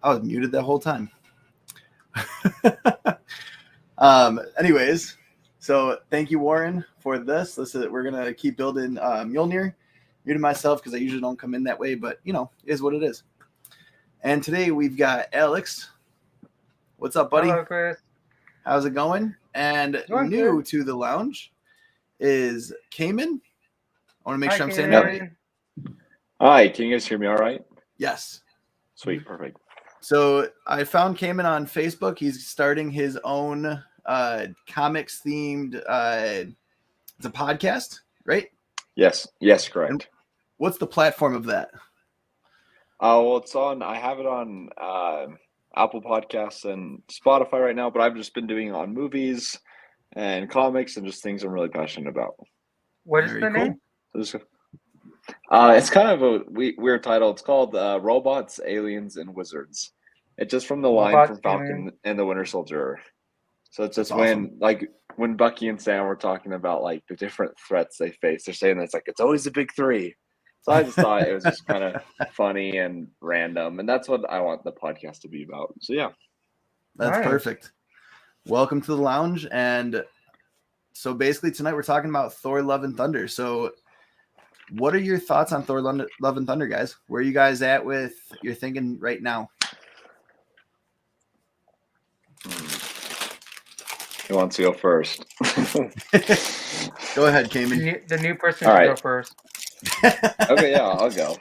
I was muted that whole time. Anyways, so thank you, Warren, for this. We're gonna keep building Mjolnir. Muted myself because I usually don't come in that way, but it is what it is. And today we've got Alex. What's up, buddy? Hello, Chris. How's it going? And Going new good. to the lounge is Cayman. I want to make Hi, sure I'm saying that right. Kaden. Hi, can you guys hear me all right? Yes. Sweet, perfect. So I found Cayman on Facebook. He's starting his own comics themed. It's a podcast, right? Yes, correct. And what's the platform of that? Well, I have it on Apple Podcasts and Spotify right now, but I've just been doing it on movies and comics and just things I'm really passionate about. What is the name? It's kind of a weird title. It's called Robots, Aliens, and Wizards. It's just from the line from Falcon and the Winter Soldier. So it's just when Bucky and Sam were talking about like the different threats they face, they're saying that it's always the big three. So I just thought it was just kind of funny and random, and that's what I want the podcast to be about. So yeah, that's perfect. Welcome to the lounge, and so basically tonight we're talking about Thor: Love and Thunder. So, what are your thoughts on Thor: Love and Thunder, guys? Where are you guys at with your thinking right now? Who wants to go first? Go ahead, Cayman. The new person should go first. Okay, yeah, I'll go.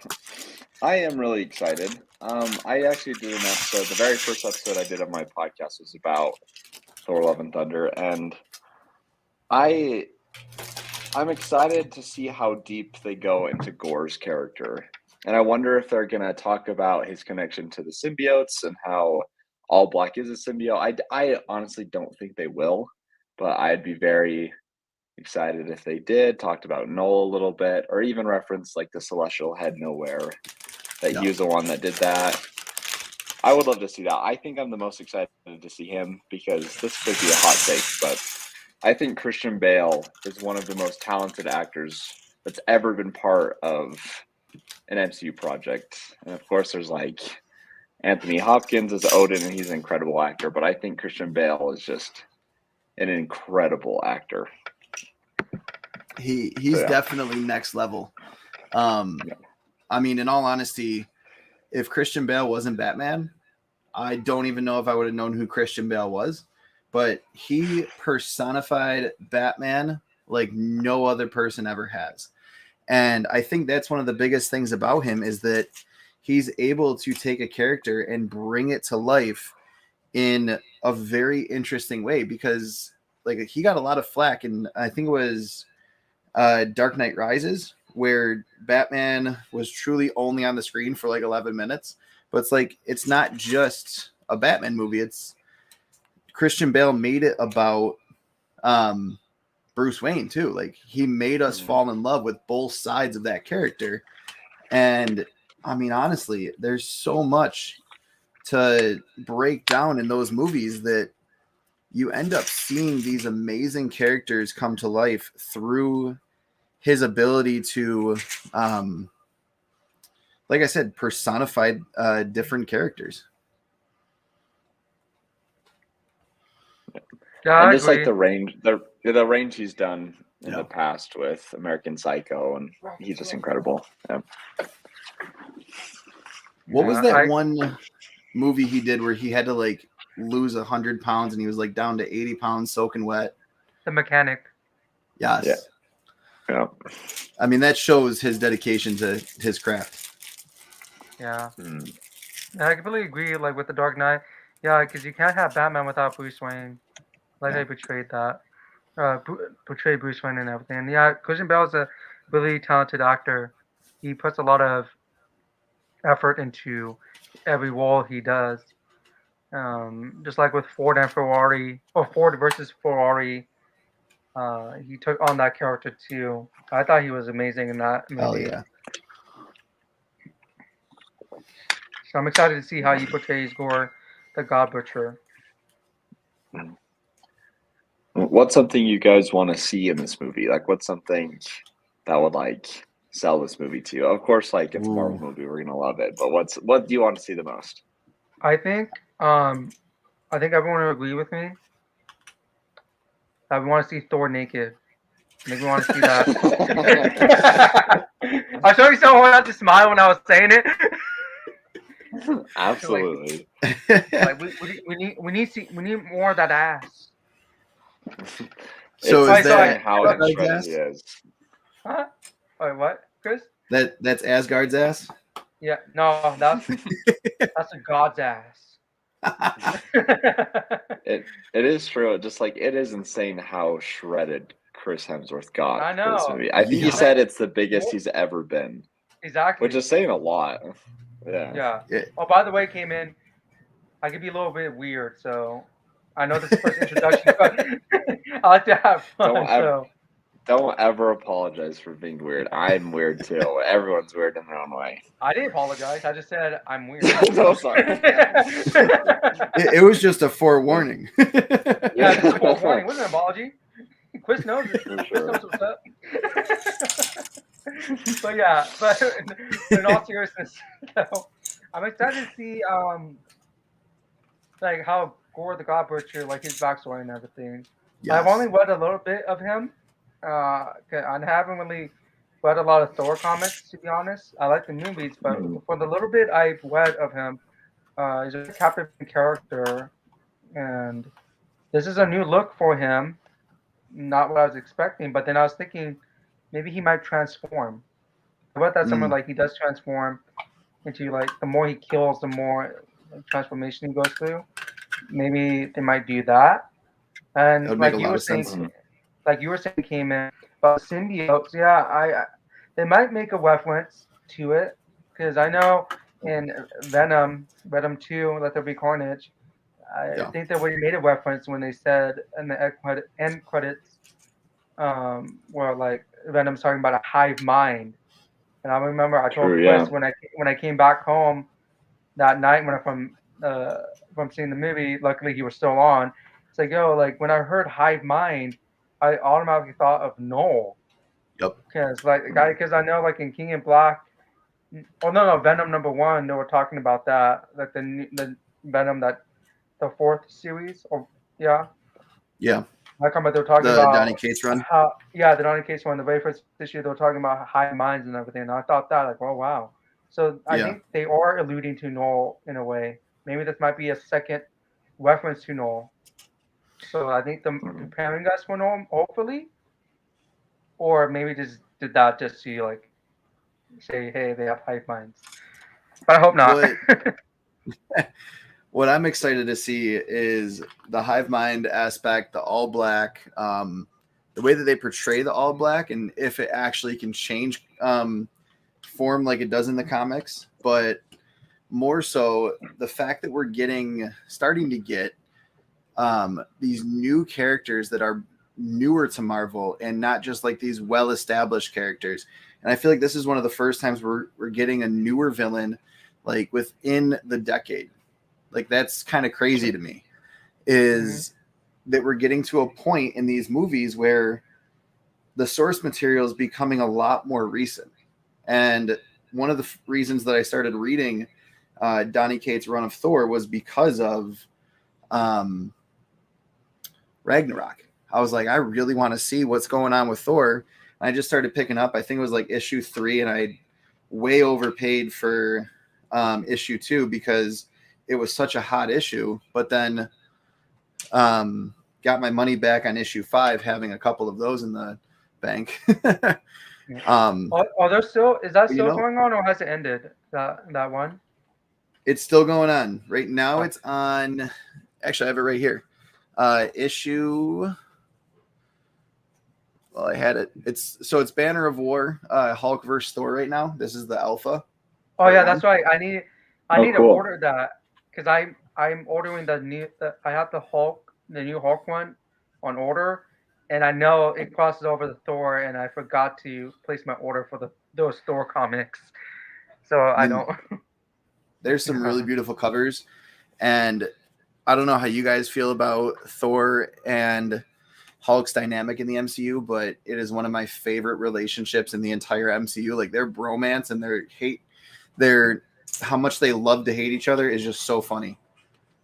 I am really excited. I actually did an episode. The very first episode I did of my podcast was about Thor: Love and Thunder, and I'm excited to see how deep they go into Gore's character. And I wonder if they're going to talk about his connection to the symbiotes and how All Black is a symbiote. I honestly don't think they will, but I'd be very excited if they did. Talked about Noel a little bit, or even referenced like the Celestial Head Nowhere, that he was the one that did that. I would love to see that. I think I'm the most excited to see him because this could be a hot take, but I think Christian Bale is one of the most talented actors that's ever been part of an MCU project. And of course, there's like Anthony Hopkins as Odin, and he's an incredible actor. But I think Christian Bale is just an incredible actor. He's definitely next level. I mean, in all honesty, if Christian Bale wasn't Batman, I don't even know if I would have known who Christian Bale was. But he personified Batman like no other person ever has. And I think that's one of the biggest things about him is that he's able to take a character and bring it to life in a very interesting way, because like he got a lot of flack, and I think it was Dark Knight Rises, where Batman was truly only on the screen for like 11 minutes. But it's like, it's not just a Batman movie. It's Christian Bale made it about Bruce Wayne too. Like he made us fall in love with both sides of that character. And I mean, honestly, there's so much to break down in those movies that you end up seeing these amazing characters come to life through his ability to, like I said, personify different characters. Yeah, and just like the range he's done in the past with American Psycho, and he's just incredible. Yeah. What was that one movie he did where he had to like lose 100 pounds and he was like down to 80 pounds soaking wet? The Mechanic. Yes. Yeah. I mean, that shows his dedication to his craft. Yeah. I completely agree. Like with the Dark Knight, because you can't have Batman without Bruce Wayne. Like they portrayed that, portrayed Bruce Wayne and everything. And Christian Bale is a really talented actor. He puts a lot of effort into every role he does. Just like with Ford and Ferrari, or Ford versus Ferrari, he took on that character too. I thought he was amazing in that movie. Oh yeah. So I'm excited to see how he portrays Gore, the God Butcher. What's something you guys want to see in this movie? Like, what's something that would like sell this movie to you? Of course, like it's a Marvel movie, we're gonna love it. But what do you want to see the most? I think everyone will agree with me. I want to see Thor naked. Make me want to see that. I'm sure you someone had to smile when I was saying it. Absolutely. Like we need more of that ass. So It's is so insane that how Asgard's shredded ass? he is. Huh? Wait, what, Chris? That's Asgard's ass. Yeah, no, that's a god's ass. It is true. Just like it is insane how shredded Chris Hemsworth got I for this know. movie. I think he Yeah. said it's the biggest he's ever been, Exactly. which is saying a lot. Yeah. Yeah. Yeah. Oh, by the way, came in. I could be a little bit weird, so I know this is the first introduction, but I like to have fun. Don't ever apologize for being weird. I'm weird too. Everyone's weird in their own way. I didn't apologize. I just said I'm weird. I'm so sorry. It was just a forewarning. Yeah, just a forewarning. It wasn't an apology. Chris knows it. For Chris sure. knows what's up. But yeah, but in all seriousness, though, I'm excited to see like how Gore the God Butcher, like his backstory and everything. Yes. I've only read a little bit of him. I haven't really read a lot of Thor comics, to be honest. I like the movies, but for the little bit I've read of him, he's a captivating character, and this is a new look for him. Not what I was expecting, but then I was thinking maybe he might transform. I bet that someone like he does transform into like the more he kills, the more transformation he goes through. Maybe they might do that. That And would like make a you lot were of sense. saying, came in about symbiotes. Yeah, they might make a reference to it because I know in Venom 2, Let There Be Carnage. I think they already made a reference when they said in the end credits, where like Venom's talking about a hive mind. And I remember I told Chris when I came back home that night from seeing the movie. Luckily, he was still on. It's like, yo, like when I heard hive mind, I automatically thought of Noel. Yep. Because I know like in King in Black. Oh no, Venom #1. They were talking about that, like the Venom that the fourth series. Or yeah. Yeah. I come, but they were talking The about Donny Cates run. The Donny Cates one, the very first issue. They were talking about hive minds and everything. And I thought that like, oh wow. So I think they are alluding to Noel in a way. Maybe this might be a second reference to Noel. So I think they're preparing us for Noel, hopefully. Or maybe just did that just to like say, hey, they have hive minds. But I hope not. What I'm excited to see is the hive mind aspect, the all black, the way that they portray the all black, and if it actually can change form like it does in the comics. But more so, the fact that we're starting to get these new characters that are newer to Marvel and not just like these well-established characters. And I feel like this is one of the first times we're getting a newer villain like within the decade. Like that's kind of crazy to me is that we're getting to a point in these movies where the source material is becoming a lot more recent. And one of the reasons that I started reading Donny Cates' run of Thor was because of Ragnarok. I was like, I really want to see what's going on with Thor. And I just started picking up. I think it was like issue 3, and I way overpaid for issue 2 because it was such a hot issue. But then got my money back on issue 5, having a couple of those in the bank. Are there still? Is that still going on, or has it ended? That one? It's still going on right now. It's on. Actually, I have it right here. Issue. Well, I had it. It's Banner of War, Hulk versus Thor right now. This is the alpha. Oh yeah, that's right. I need to order that because I'm ordering the new. I have the new Hulk one on order, and I know it crosses over the Thor, and I forgot to place my order for those Thor comics, so I don't. There's some really beautiful covers, and I don't know how you guys feel about Thor and Hulk's dynamic in the MCU, but it is one of my favorite relationships in the entire MCU. Like their bromance and their hate, their how much they love to hate each other is just so funny.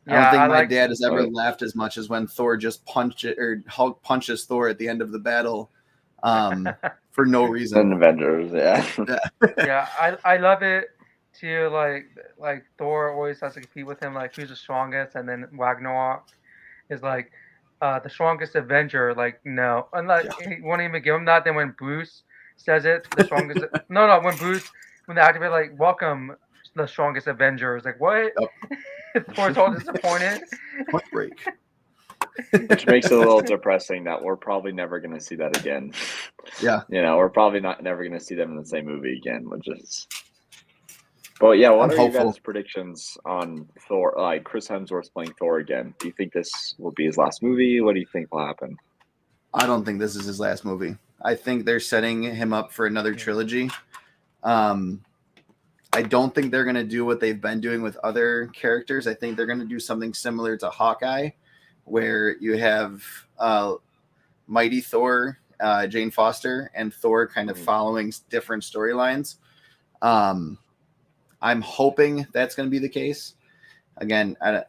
I Yeah, don't think I my like. dad has ever Right. laughed as much as when Thor just Hulk punches Thor at the end of the battle, for no And reason. Avengers, yeah. Yeah, I love it too. Like Thor always has to compete with him. Like who's the strongest, and then Ragnarok is like the strongest Avenger. Like no, and like he won't even give him that. Then when Bruce says it, the strongest. No, when they activate like welcome the strongest Avenger. It's like what? Thor's all disappointed. Point break. Which makes it a little depressing that we're probably never going to see that again. Yeah. We're probably never going to see them in the same movie again, which is. But yeah, what I'm are your hopeful. guys' predictions on Thor? Like Chris Hemsworth's playing Thor again. Do you think this will be his last movie? What do you think will happen? I don't think this is his last movie. I think they're setting him up for another trilogy. I don't think they're going to do what they've been doing with other characters. I think they're going to do something similar to Hawkeye, where you have Mighty Thor, Jane Foster, and Thor kind of following different storylines. I'm hoping that's going to be the case. Again, I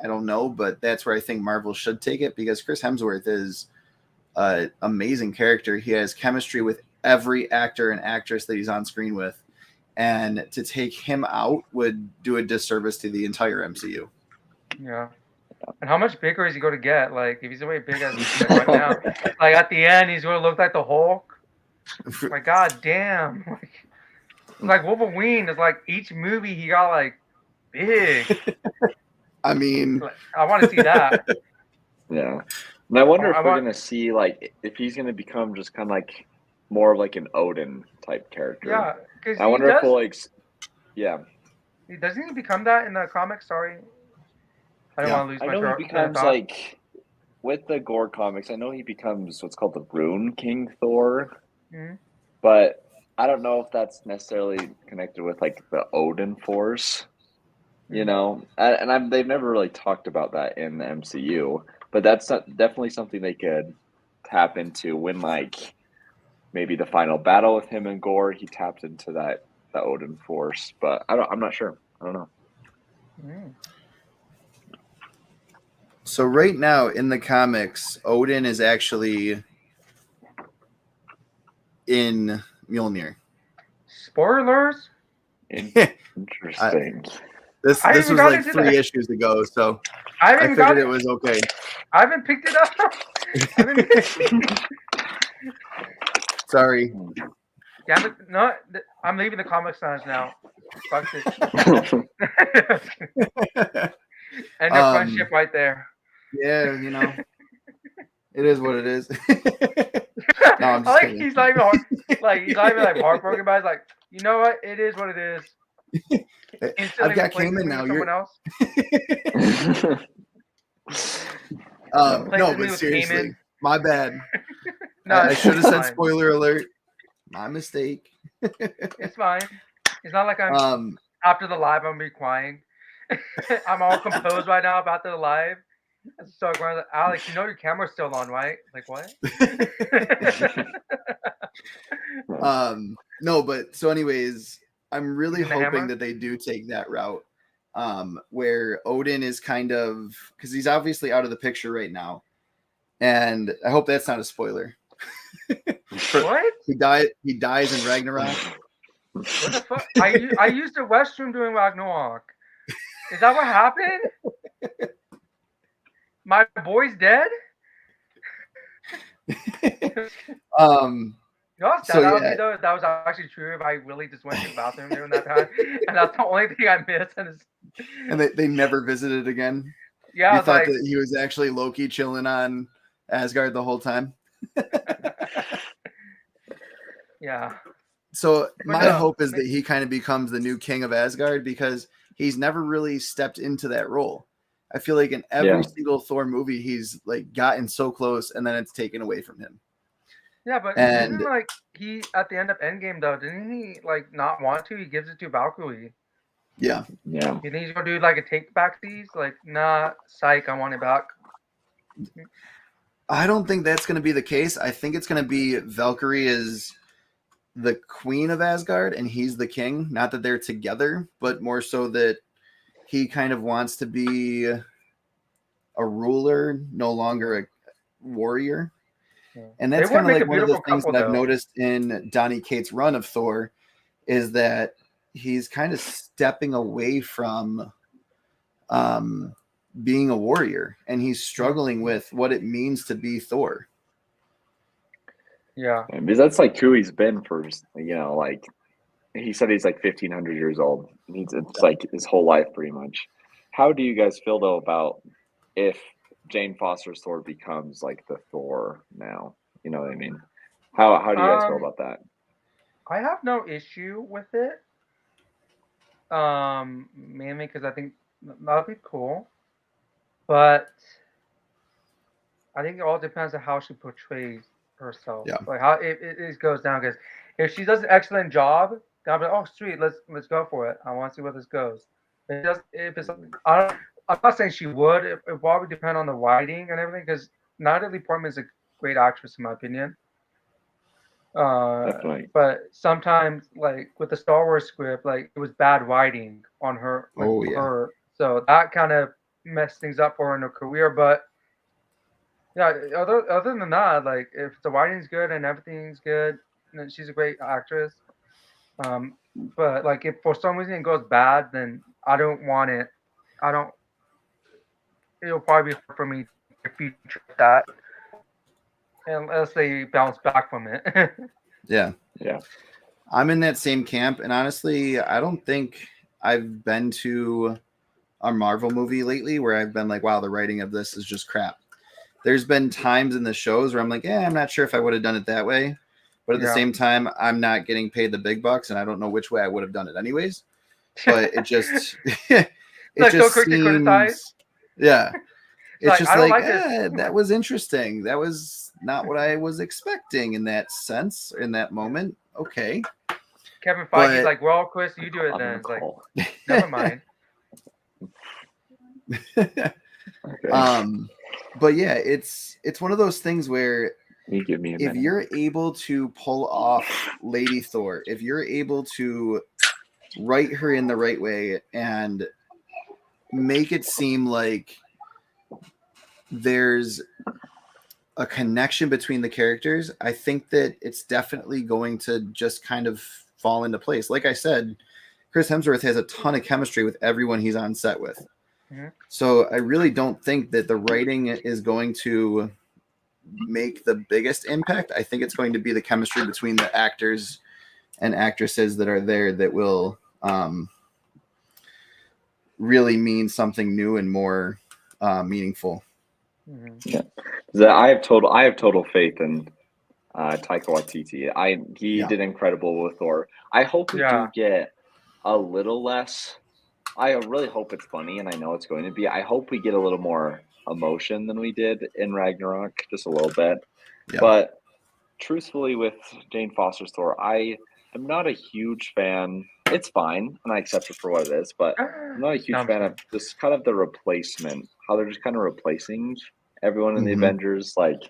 don't know, but that's where I think Marvel should take it, because Chris Hemsworth is an amazing character. He has chemistry with every actor and actress that he's on screen with. And to take him out would do a disservice to the entire MCU. Yeah. And how much bigger is he going to get? Like, if he's already big as he's right now, like at the end, he's going to look like the Hulk. Like, god damn. Like Wolverine is like each movie he got like big. I mean, Like, I want to see that. Yeah. And I wonder if I we're want- going to see, like, if he's going to become just kind of like more of like an Odin type character. Yeah, because I wonder if we'll, like, yeah. Doesn't he become that in the comics? Sorry. I don't want to lose I my know train he of becomes thought. like with the Gore comics. I know he becomes what's called the Rune King Thor, Mhm. but I don't know if that's necessarily connected with like the Odin Force. You know, and they've never really talked about that in the MCU, but that's definitely something they could tap into when like maybe the final battle with him and Gore. He tapped into the Odin Force, but I'm not sure. I don't know. Mm. so right now in the comics, Odin is actually in Mjolnir. Spoilers. Interesting. This I was even got like into 3 that. issues ago, so I I haven't even got figured it. it was okay. I haven't picked it up. Sorry. Damn it! No, I'm leaving the comic sans now. Fuck it. End of friendship right there. Yeah, you know, it is what it is. No, I'm just kidding. He's not even like heartbroken about it. He's like, you know what? It is what it is. I've got replaces Cayman me now. with someone else. No, Replaces me but with seriously, Cayman. my bad. No, I it's should have said fine. spoiler alert. My mistake. It's fine. It's not like I'm after the live. I'm gonna be crying. I'm all composed right now about the live. So I'm like, Alex, you know your camera's still on, right? Like what? No, but so anyways, I'm really Using the hoping hammer? that they do take that route, where Odin is kind of, because he's obviously out of the picture right now, and I hope that's not a spoiler. What? He dies in Ragnarok. What the fuck? I used the restroom during Ragnarok. Is that what happened? My boy's dead? No, So, that would yeah. be though. That was actually true if I really just went to the bathroom during that time, and that's the only thing I missed. And they never visited again. Yeah, I You was thought like, that he was actually Loki chilling on Asgard the whole time. yeah. So But my no, hope is that he kind of becomes the new king of Asgard, because he's never really stepped into that role. I feel like in every single Thor movie, he's like gotten so close, and then it's taken away from him. Yeah, but And didn't like he at the end of Endgame though? Didn't he like not want to? He gives it to Valkyrie. yeah, Yeah. You think he's gonna do like a take back these? Like, nah, psych, I want it back. I don't think that's going to be the case. I think it's going to be Valkyrie is the queen of Asgard and he's the king. Not that they're together, but more so that he kind of wants to be a ruler, no longer a warrior. And that's kind of like one of the things that I've noticed in Donny Cates' run of Thor is that he's kind of stepping away from being a warrior, and he's struggling with what it means to be Thor. Yeah, because that's like who he's been for, like he said he's like 1,500 years old. It's like his whole life pretty much. How do you guys feel though about if Jane Foster's Thor becomes like the Thor now? You know what I mean? How do you guys feel about that? I have no issue with it. Mainly because I think that'd be cool, but I think it all depends on how she portrays herself. Yeah. Like how it goes down. Because if she does an excellent job, then I'll be like, oh sweet, let's go for it. I want to see where this goes. If it's I'm not saying she would. It probably depend on the writing and everything. Because Natalie Portman is a great actress in my opinion. Definitely. But sometimes, like with the Star Wars script, like it was bad writing on her. Her, so that kind of messed things up for her in her career. But yeah, other than that, like if the writing's good and everything's good, then she's a great actress. But like if for some reason it goes bad, then I don't want it. It'll probably be hard for me to feature that unless they bounce back from it. Yeah. Yeah. I'm in that same camp, and honestly, I don't think I've been to a Marvel movie lately where I've been like, wow, the writing of this is just crap. There's been times in the shows where I'm like, I'm not sure if I would have done it that way. But at the same time, I'm not getting paid the big bucks, and I don't know which way I would have done it anyways. But it just it like just so quick to criticize. Yeah. It's just like that was interesting. That was not what I was expecting in that sense, in that moment. Okay. Kevin Feige's like, well, Chris, you do it then. It's like, never mind. But yeah, it's one of those things where if you're able to pull off Lady Thor, if you're able to write her in the right way and make it seem like there's a connection between the characters, I think that it's definitely going to just kind of fall into place. Like I said, Chris Hemsworth has a ton of chemistry with everyone he's on set with. Mm-hmm. So I really don't think that the writing is going to make the biggest impact. I think it's going to be the chemistry between the actors and actresses that are there that will really mean something new and more meaningful. Yeah, I have total faith in Taika Waititi. He did incredible with Thor. I hope we do get a little less. I really hope it's funny, and I know it's going to be. I hope we get a little more emotion than we did in Ragnarok, just a little bit. Yeah. But truthfully, with Jane Foster's Thor, I am not a huge fan. It's fine, and I accept it for what it is, but I'm not a huge fan of this kind of the replacement, how they're just kind of replacing everyone in the Avengers. Like,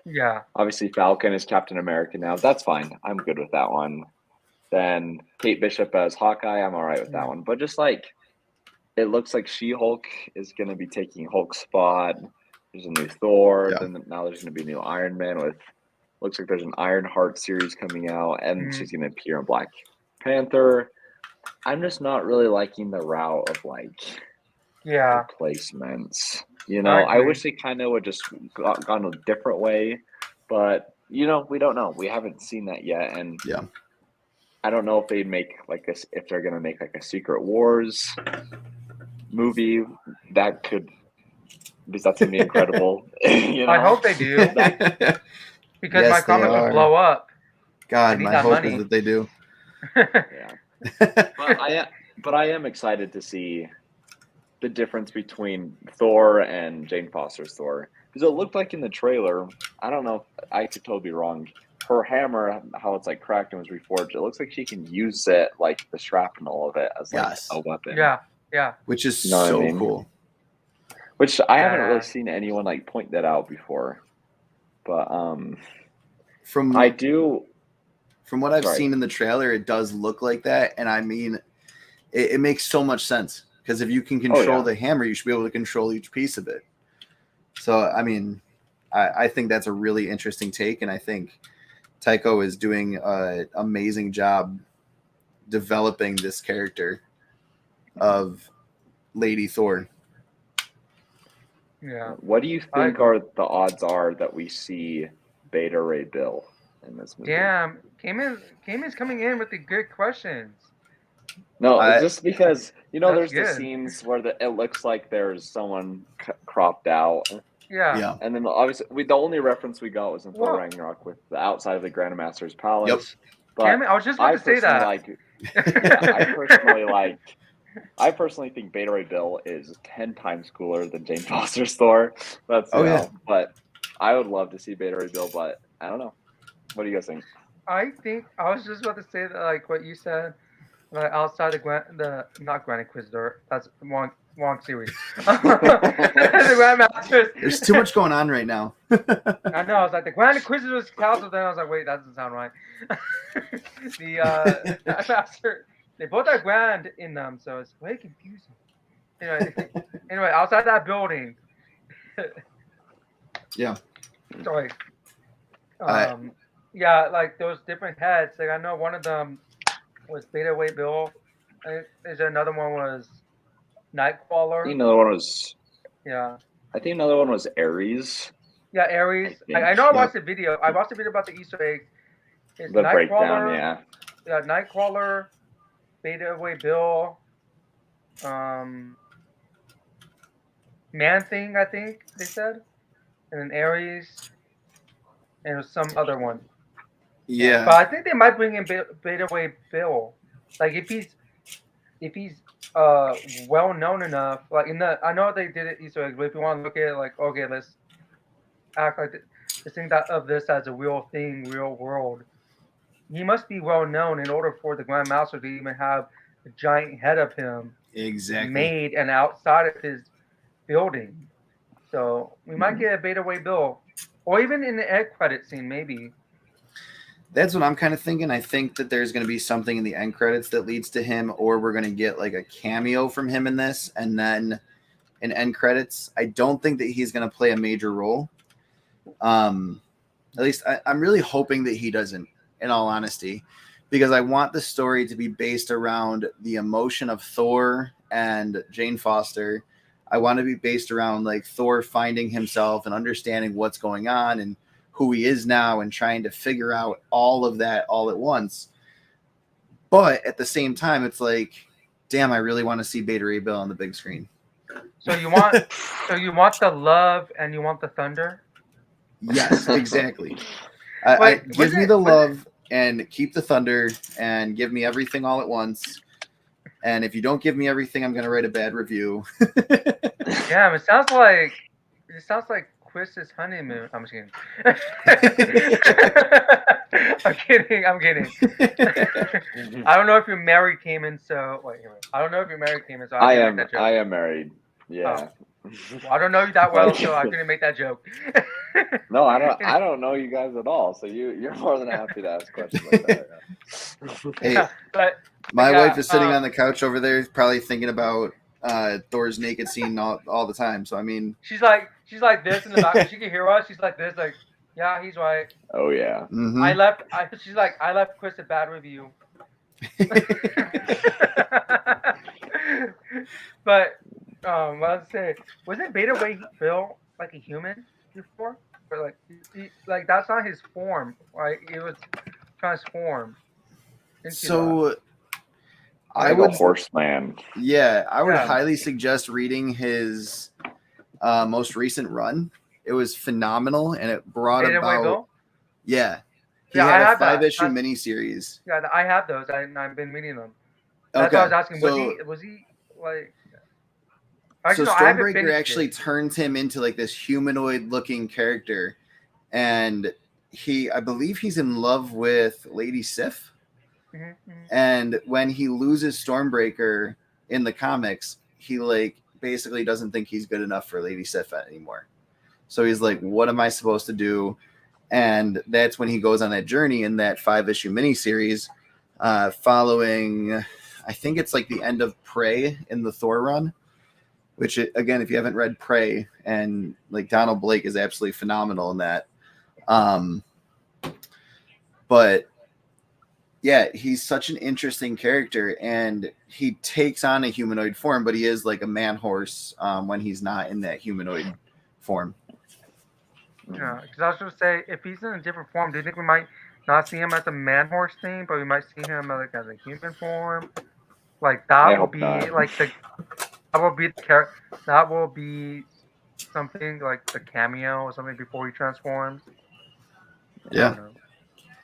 obviously Falcon is Captain America now. That's fine. I'm good with that one. Then Kate Bishop as Hawkeye, I'm all right with that one. But just like, it looks like She-Hulk is going to be taking Hulk's spot. There's a new Thor. Then now there's going to be a new Iron Man with, looks like there's an Ironheart series coming out, and she's going to appear in Black Panther. I'm just not really liking the route of like replacements. You know, I wish they kind of would just gone a different way, but we don't know. We haven't seen that yet, and I don't know if they'd make like this. If they're gonna make like a Secret Wars movie, that could, because that's gonna be incredible. I hope they do, because my comic would blow up. God, my hope is that they do. But I am excited to see the difference between Thor and Jane Foster's Thor, because it looked like in the trailer, I don't know, I could totally be wrong, her hammer, how it's like cracked and was reforged, it looks like she can use it, like the shrapnel of it, as like a weapon. Yeah. Which is so cool. Which I haven't really seen anyone like point that out before. But I do From what I've seen in the trailer, it does look like that, and I mean, it makes so much sense because if you can control the hammer, you should be able to control each piece of it. So, I mean, I think that's a really interesting take, and I think Taiko is doing an amazing job developing this character of Lady Thor. Yeah. What do you think are the odds are that we see Beta Ray Bill in this movie? Damn, Cayman's coming in with the good questions. No, just because there's good. the scenes where it looks like there's someone cropped out. Yeah. And then obviously the only reference we got was in Thor Ragnarok with the outside of the Grandmaster's palace. Yep. But Cayman, I was just about to say that. I personally think Beta Ray Bill is 10 times cooler than Jane Foster's Thor. That's but I would love to see Beta Ray Bill, but I don't know. What do you guys think? I think I was just about to say that, like what you said, like outside not Grand Inquisitor, that's wrong series. The Grandmasters. There's too much going on right now. I know. I was like the Grand Inquisitor's castle. Then I was like, wait, that doesn't sound right. The Grandmaster. They both are grand in them, so it's way confusing. Anyway, outside that building. Yeah. Sorry. Yeah, like those different heads. Like I know one of them was Beta Ray Bill. Is another one was Nightcrawler. I think another one was. Yeah. I think another one was Ares. Yeah, Ares. I know. I watched the video. I watched the video about the Easter eggs. It's the breakdown, yeah. Yeah, Nightcrawler, Beta Ray Bill, Man Thing, I think they said, and then Ares, and some other one. Yeah. But I think they might bring in Beta Ray Bill, like if he's well known enough. Like I know they did it Easter eggs, but if you want to look at it, like okay, let's act like let's think of this as a real thing, real world. He must be well known in order for the Grandmaster to even have a giant head of him made and outside of his building. So we might get a Beta Ray Bill, or even in the end credit scene, maybe. That's what I'm kind of thinking. I think that there's going to be something in the end credits that leads to him, or we're going to get like a cameo from him in this, and then in end credits. I don't think that he's going to play a major role. At least I'm really hoping that he doesn't, in all honesty, because I want the story to be based around the emotion of Thor and Jane Foster. I want to be based around like Thor finding himself and understanding what's going on and who he is now and trying to figure out all of that all at once. But at the same time, it's like, damn, I really want to see Beta Ray Bill on the big screen. So you want the love and you want the thunder? Yes, exactly. Give me the love and keep the thunder and give me everything all at once. And if you don't give me everything, I'm going to write a bad review. Damn, it sounds like Chris's honeymoon. I'm just kidding. I'm kidding. I don't know if you're married, Cayman. So wait, I don't know if you're married, Cayman. So I am married. Yeah. Well, I don't know you that well, so I couldn't make that joke. No, I don't know you guys at all. So you're more than happy to ask questions like that. Hey, but my wife is sitting on the couch over there, probably thinking about Thor's naked scene all the time. So I mean, she's like this in the back. She can hear us. She's like this, like, yeah, he's right. Oh yeah. Mm-hmm. She's like, I left Chris a bad review. But let's say, wasn't Beta Ray Bill like a human before? Or like that's not his form, right? It was transformed. So I would horseman. Yeah, I would highly suggest reading his most recent run. It was phenomenal, and it brought Beta Ray about. Bill? Yeah, he had a 5-issue miniseries. Yeah, I have those. I've been reading them. That's why I was asking. Was he like? So Stormbreaker actually turns him into like this humanoid-looking character, and I believe he's in love with Lady Sif. Mm-hmm. And when he loses Stormbreaker in the comics, he like basically doesn't think he's good enough for Lady Sif anymore. So he's like, "What am I supposed to do?" And that's when he goes on that journey in that 5-issue miniseries, following, I think it's like the end of Prey in the Thor run, which, again, if you haven't read Prey, and like Donald Blake is absolutely phenomenal in that. But yeah, he's such an interesting character, and he takes on a humanoid form, but he is like a man horse when he's not in that humanoid form. Yeah, because I was going to say, if he's in a different form, do you think we might not see him as a man horse thing, but we might see him like as a human form? Like that will be like that will be that will be something like the cameo or something before he transforms. Yeah.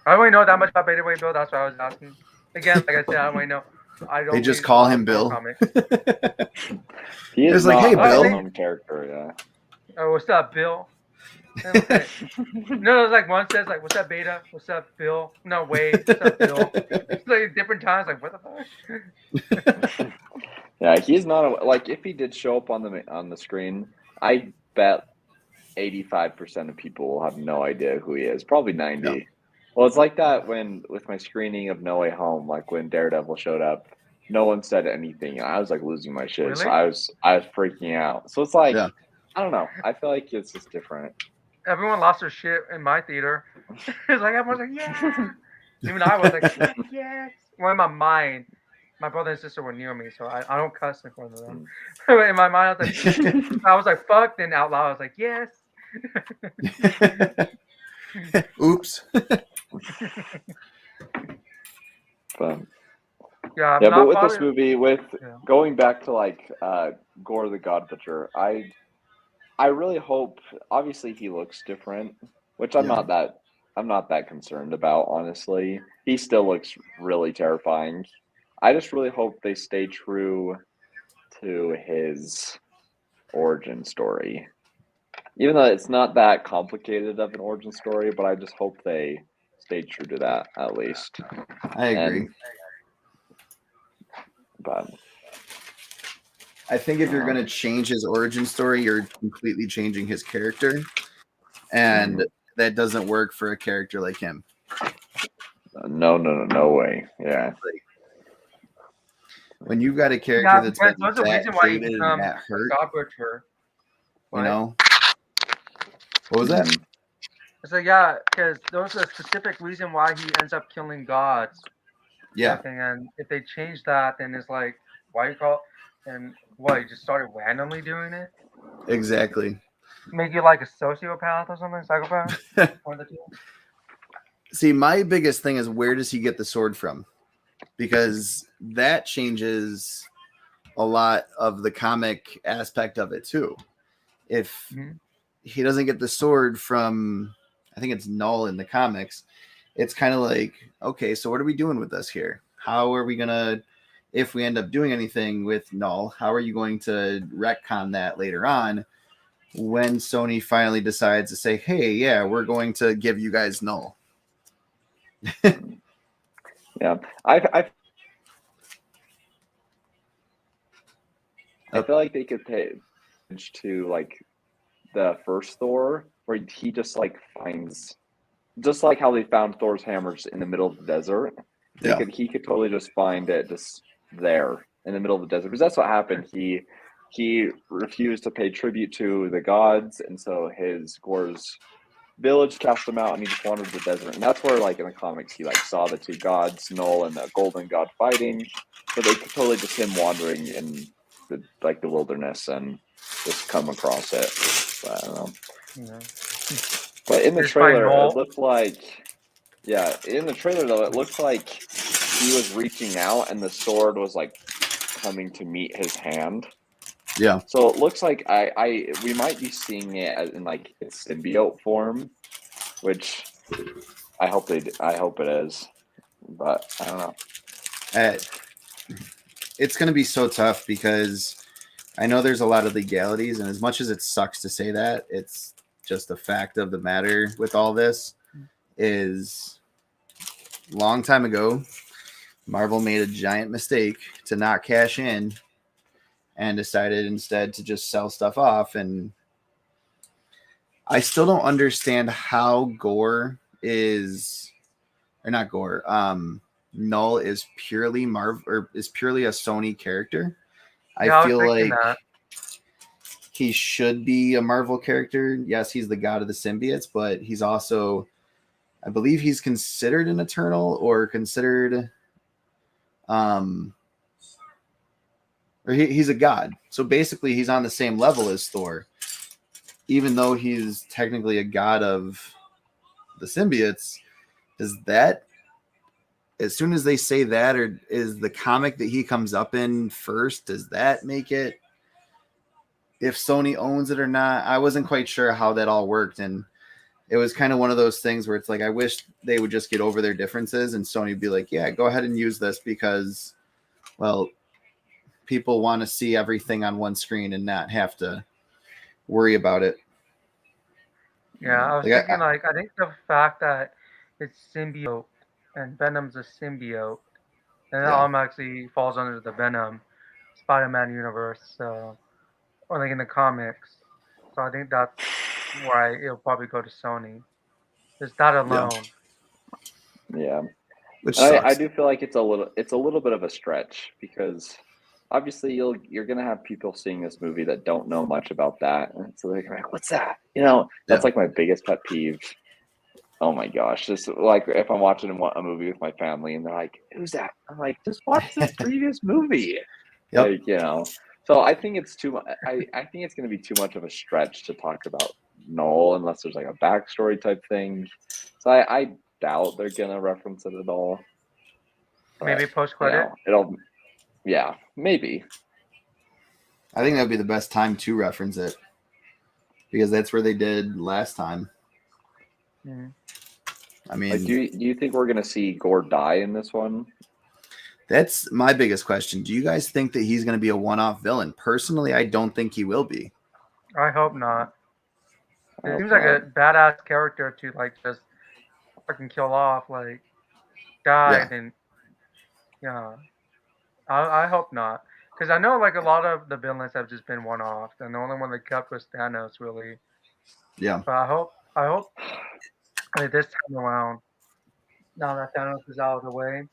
I don't really know that much about Beta Wave Bill. That's what I was asking. Again, like I said, I don't really know. I don't. They just call him Bill. He is like, not hey, a Bill. well-known character, yeah. Oh, what's up, Bill? No, it's like one says like, "What's up, Beta? What's up, Bill?" No, wait, what's up, Bill? It's like different times. Like, what the fuck? Yeah, he's not like if he did show up on the screen, I bet 85% of people will have no idea who he is. Probably 90. Yeah. Well, it's like that with my screening of No Way Home, like when Daredevil showed up, no one said anything. I was like losing my shit. Really? So I was freaking out. So it's like, I don't know. I feel like it's just different. Everyone lost their shit in my theater. It's like everyone's like, yeah. Even I was like, yes. Well, in my mind, my brother and sister were near me, so I don't cuss in front of them. In my mind, I was like, fuck. Then out loud, I was like, yes. Oops. But but with this movie, going back to like Gore the God Butcher, I really hope. Obviously, he looks different, which I'm not that concerned about. Honestly, he still looks really terrifying. I just really hope they stay true to his origin story, even though it's not that complicated of an origin story. But I just hope they stay true to that at least. I agree. But I think if you're going to change his origin story, you're completely changing his character. And that doesn't work for a character like him. No way. Yeah. When you've got a character that's been that hated and that hurt, God Butcher, you know? What was that? So yeah, because there's a specific reason why he ends up killing gods. Yeah. And if they change that, then it's like, why you call? And what, you just started randomly doing it? Exactly. Make you like a sociopath or something, psychopath? One of the two? See, my biggest thing is, where does he get the sword from? Because that changes a lot of the comic aspect of it too. If he doesn't get the sword from, I think it's Null in the comics, it's kind of like, okay, so what are we doing with this here? How are we going to, if we end up doing anything with Null, how are you going to retcon that later on when Sony finally decides to say, hey, yeah, we're going to give you guys Null? Yeah, I feel like they could pay to like the first Thor, where he just like finds, just like how they found Thor's hammers in the middle of the desert. He could totally just find it just there in the middle of the desert, because that's what happened. He refused to pay tribute to the gods, and so Gore's village cast him out, and he just wandered the desert. And that's where, like in the comics, he like saw the two gods, Null and the Golden God, fighting. So they could totally just him wandering in the wilderness and just come across it. But, I don't know. Yeah. But in the trailer, it looked like, in the trailer though, it looked like he was reaching out and the sword was like coming to meet his hand. Yeah. So it looks like we might be seeing it in like its symbiote form, which I hope it is, but I don't know. It's going to be so tough, because I know there's a lot of legalities, and as much as it sucks to say that, it's just a fact of the matter with all this is, long time ago, Marvel made a giant mistake to not cash in and decided instead to just sell stuff off. And I still don't understand how Gore is, or not Gore. Null is purely or is purely a Sony character. Yeah, I I was feel thinking like that. he should be a Marvel character. Yes, he's the god of the symbiotes, but he's also, I believe, he's considered an Eternal or considered, or he's a god. So basically, he's on the same level as Thor, even though he's technically a god of the symbiotes. Is that, as soon as they say that, or is the comic that he comes up in first, does that make it, if Sony owns it or not? I wasn't quite sure how that all worked, and it was kind of one of those things where it's like, I wish they would just get over their differences and Sony would be like, yeah, go ahead and use this because, well, people want to see everything on one screen and not have to worry about it. Yeah, I was Like, thinking I think the fact that it's symbiote and Venom's a symbiote, and it Yeah. automatically falls under the Venom Spider-Man universe, so, or like in the comics. So I think that's why it'll probably go to Sony. Just that alone. Yeah. which And sucks. I do feel like it's a little bit of a stretch because obviously you're gonna have people seeing this movie that don't know much about that, and so they're like, "What's that?" That's Yeah. like my biggest pet peeve. Oh my gosh, just like if I'm watching a movie with my family and they're like, "Who's that?" I'm like, "Just watch this previous movie." Yep. So I think it's too much. I think it's gonna be too much of a stretch to talk about Noel unless there's like a backstory type thing. So I doubt they're gonna reference it at all. Maybe But, post-credit. maybe. I think that would be the best time to reference it because that's where they did last time. Mhm. I mean, Like, do you think we're gonna see Gore die in this one? that's my biggest question. Do you guys think that he's going to be a one-off villain? Personally, I don't think he will be. I hope not. I It hope seems like not. a badass character to like just fucking kill off, like died, and yeah. I hope not, because I know like a lot of the villains have just been one-offs, and the only one that kept was Thanos, really. Yeah. But I hope like, this time around, now that Thanos is out of the way,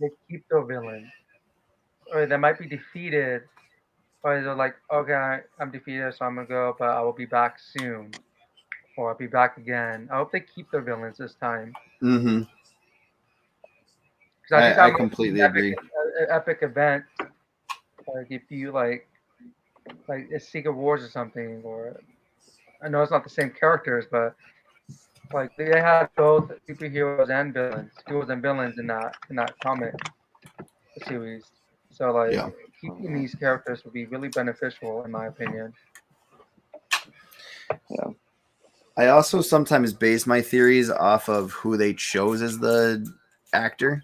they keep the villains, or they might be defeated, or they're like, okay, I'm defeated, so I'm gonna go, but I will be back soon, or I'll be back again. I hope they keep their villains this time, Mm-hmm. because I think that I might be completely an epic, agree. epic event. Like if you like a Secret Wars or something, or I know it's not the same characters, but like they had both superheroes and villains, heroes and villains in that comic series. So like Yeah. keeping these characters would be really beneficial, in my opinion. Yeah. I also sometimes base my theories off of who they chose as the actor.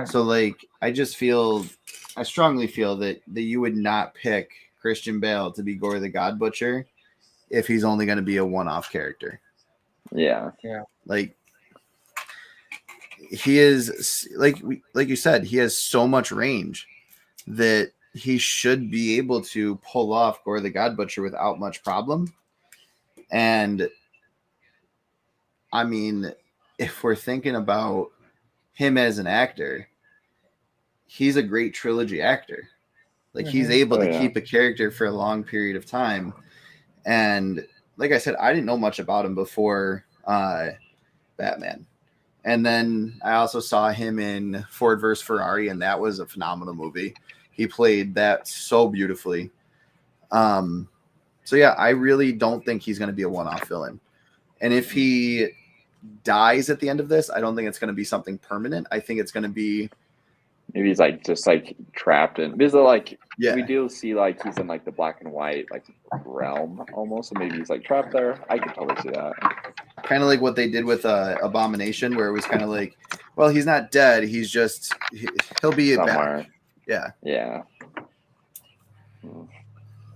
So like I strongly feel that you would not pick Christian Bale to be Gore the God Butcher if he's only going to be a one-off character. Yeah. Like he is, like you said, he has so much range that he should be able to pull off Gore the God Butcher without much problem. And I mean, if we're thinking about him as an actor, he's a great trilogy actor. Like he's able to keep a character for a long period of time. And like I said, I didn't know much about him before Batman. And then I also saw him in Ford vs. Ferrari, and that was a phenomenal movie. He played that so beautifully. So yeah, I really don't think he's going to be a one-off villain. And if he dies at the end of this, I don't think it's going to be something permanent. I think it's going to be, maybe he's like just like trapped in, because like yeah, we do see like he's in like the black and white like realm almost, and maybe he's like trapped there. I could totally see that. kind of like what they did with Abomination, where it was kind of like, well, he's not dead. He's just he'll be Somewhere. back. Yeah. Yeah.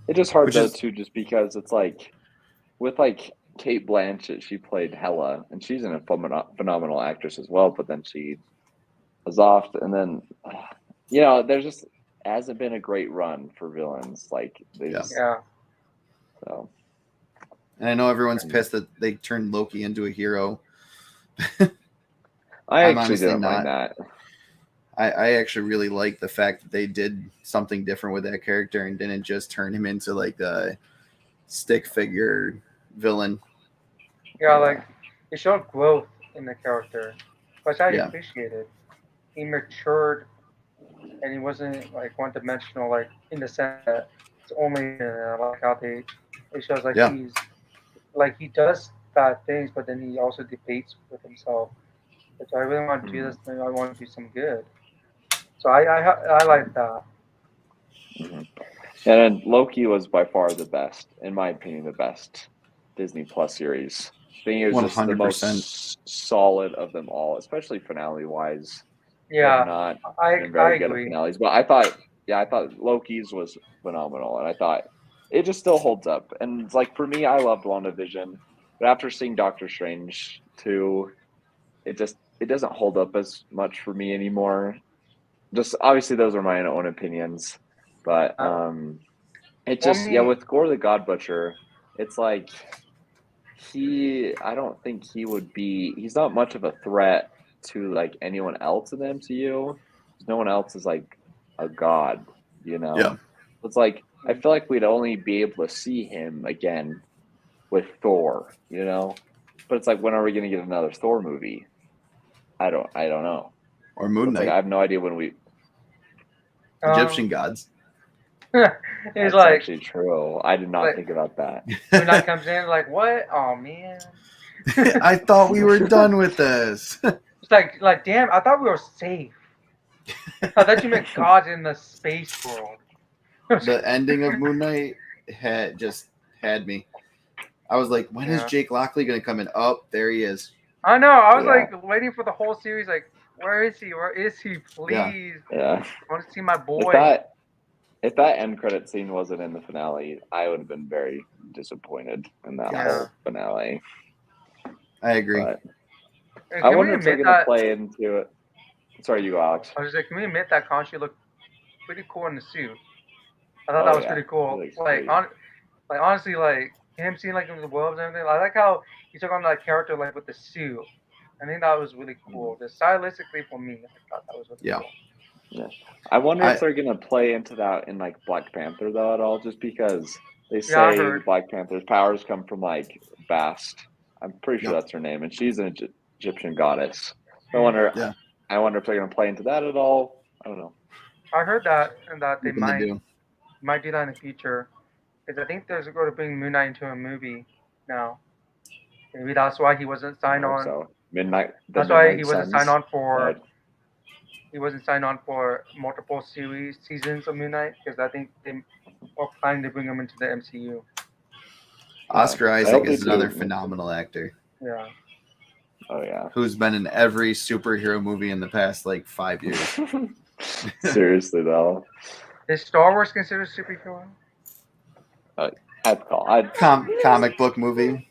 It's just hard though too, just because it's like with like Kate Blanchett, she played Hela, and she's a phenomenal actress as well. But then she was off, and then there just hasn't been a great run for villains. Like they just, Yeah. so And I know everyone's pissed that they turned Loki into a hero. I I'm actually honestly didn't not. mind that. I actually really like the fact that they did something different with that character and didn't just turn him into like a stick figure villain. Yeah, like it showed growth in the character, which I Yeah. appreciated. He matured, and he wasn't like one dimensional, like in the sense that it's only like how they it shows like Yeah. he's like he does bad things, but then he also debates with himself. Like, do I really want to do this thing? I want to do some good. So I like that. And then Loki was by far the best, in my opinion, the best Disney Plus series. I think it was just the 100%. most solid of them all, especially finale wise. They Yeah, have not been I very good at agree. finales, but I thought Loki's was phenomenal, and I thought it just still holds up. And it's like for me, I loved WandaVision, but after seeing Doctor Strange 2, it doesn't hold up as much for me anymore. Just obviously those are my own opinions, but it Well, I just mean, with Gore the God Butcher, it's like I don't think he's not much of a threat to like anyone else in the MCU. No one else is like a god, you know? Yeah. It's like I feel like we'd only be able to see him again with Thor, you know? But it's like when are we gonna get another Thor movie? I don't know. Or Moon It's like I Knight. have no idea when we Egyptian gods. he's That's like actually true. I did not like think about that. Moon Knight comes in like what? Oh man. I thought we were done with this. It's like damn, I thought we were safe. I thought you meant gods in the space world. The ending of Moon Knight had me. I was like, when is Yeah. Jake Lockley going to come in? Oh, there he is. I know. I was Yeah. like waiting for the whole series. Like, where is he? Where is he? Please, Yeah. I want to see my boy. If that end credit scene wasn't in the finale, I would have been very disappointed in that Yeah. whole finale. I agree. But Hey, I can we wonder if they're admit going to that? play into it. Sorry, you, Alex. I was like, can we admit that Khonshu looked pretty cool in the suit? I thought Oh, that was yeah. pretty cool. He looks Like, great. like honestly, like him seeing like the wolves and everything. I like how he took on that character like with the suit. I think that was really cool. Just stylistically for me, I thought that was really Yeah. cool. Yeah. I wonder if they're going to play into that in like Black Panther though at all, just because they I say heard. Black Panther's powers come from like Bast. I'm pretty sure Yep. that's her name, and she's an Egyptian goddess. I wonder. Yeah. I wonder if they're going to play into that at all. I don't know. I heard that and that they Hoping they do. might do that in the future. Because I think there's going to bring Moon Knight into a movie now. Maybe that's why he wasn't signed I hope on. so. Midnight. That's why he wasn't signed on for. Right. He wasn't signed on for multiple seasons of Moon Knight because I think they were planning to bring him into the MCU. Oscar I Isaac hope they is another do. phenomenal actor Yeah. Oh yeah. who's been in every superhero movie in the past like 5 years. Seriously though, Is Star Wars considered superhero? I'd call. Comic book movie.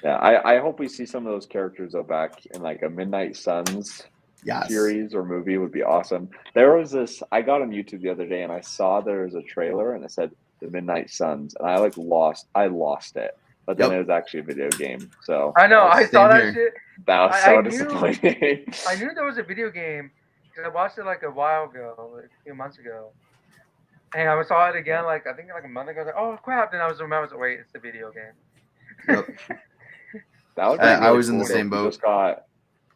Yeah, I hope we see some of those characters go back in like a Midnight Suns Yes. series or movie would be awesome. There was this I got on YouTube the other day and I saw there was a trailer and it said the Midnight Suns and I lost it. But then Yep. it was actually a video game. So I know. I saw that here. shit. that was I so knew- disappointing. I knew there was a video game because I watched it like a while ago, like a few months ago. And I saw it again, like I think like a month ago. I was like, oh crap! Then I was remembered. Wait, it's the video game. Yep. That would be I really was in cool the though same boat.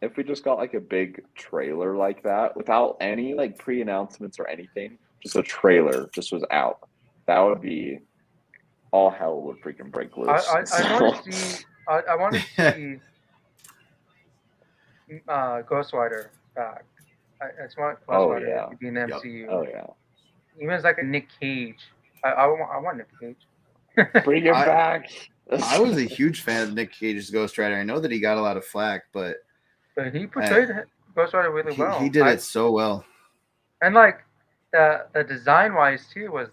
if we just got like a big trailer like that without any like pre-announcements or anything, just a trailer just was out. That would be all hell would freaking break loose. I want to see. I want to see Ghost Rider back. I just want Ghost Rider yeah. to be in the Yep. MCU. Oh yeah. Even as like a Nick Cage. I want Nick Cage. Bring it back. I was a huge fan of Nick Cage's Ghost Rider. I know that he got a lot of flack, but he portrayed Ghost Rider really well. he did it so well. And like the design wise too was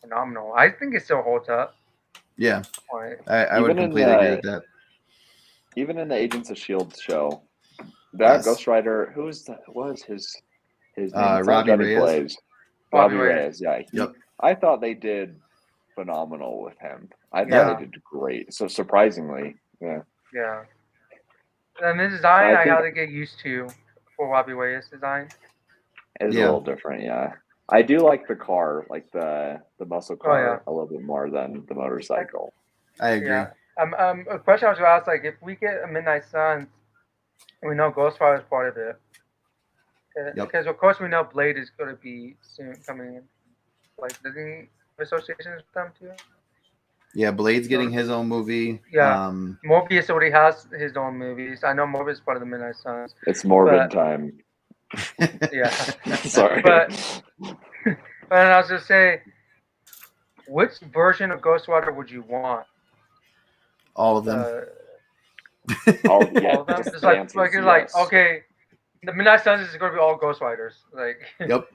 phenomenal. I think it still holds up. Yeah, Like, I would Even in completely agree with that. Even in the Agents of Shield show, that Yes. Ghost Rider, what was his name? It's not Robbie Johnny Reyes. Blaze. Robbie Reyes. Yeah. Yep. I thought they did phenomenal with him. I thought Yeah. they did great. So surprisingly, yeah. Yeah. And the design I think- had to get used to for Robbie Reyes design. It's Yeah. a little different, yeah. I do like the car, like the muscle Oh, yeah. car, a little bit more than the motorcycle. I agree. Yeah. A question I was going to ask, like, if we get a Midnight Suns, we know Ghost Rider is part of it. Yep. Because of course we know Blade is going to be soon coming in. Like, does he have associations with them too? Yeah, Blade's getting his own movie. Yeah. Morbius already has his own movies. I know Morbius is part of the Midnight Suns. It's morbid time. Yeah. Sorry. But I was just saying, which version of Ghost Rider would you want? All of them. All of them. Just like okay, the Midnight Suns is going to be all Ghost Riders. Like. Yep.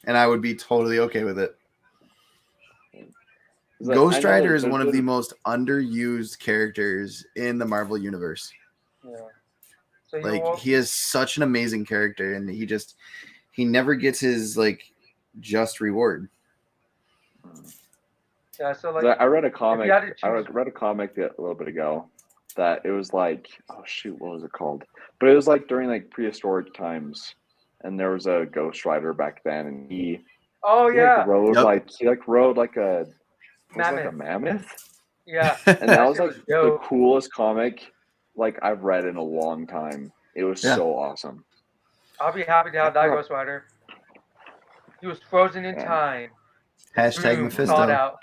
And I would be totally okay with it. Like, Ghost Rider is one of the most underused characters in the Marvel universe. Yeah. So like he is such an amazing character, and he never gets his like just reward. Yeah. So like I read a comic. I read a comic a little bit ago that it was like, oh shoot, what was it called? But it was like during like prehistoric times, and there was a Ghost Rider back then, and he rode like a mammoth. Yeah. And that was like the coolest comic like I've read in a long time. It was so awesome. I'll be happy to have that Ghost Rider. He was frozen in time. Hashtag Mephisto. Thought out.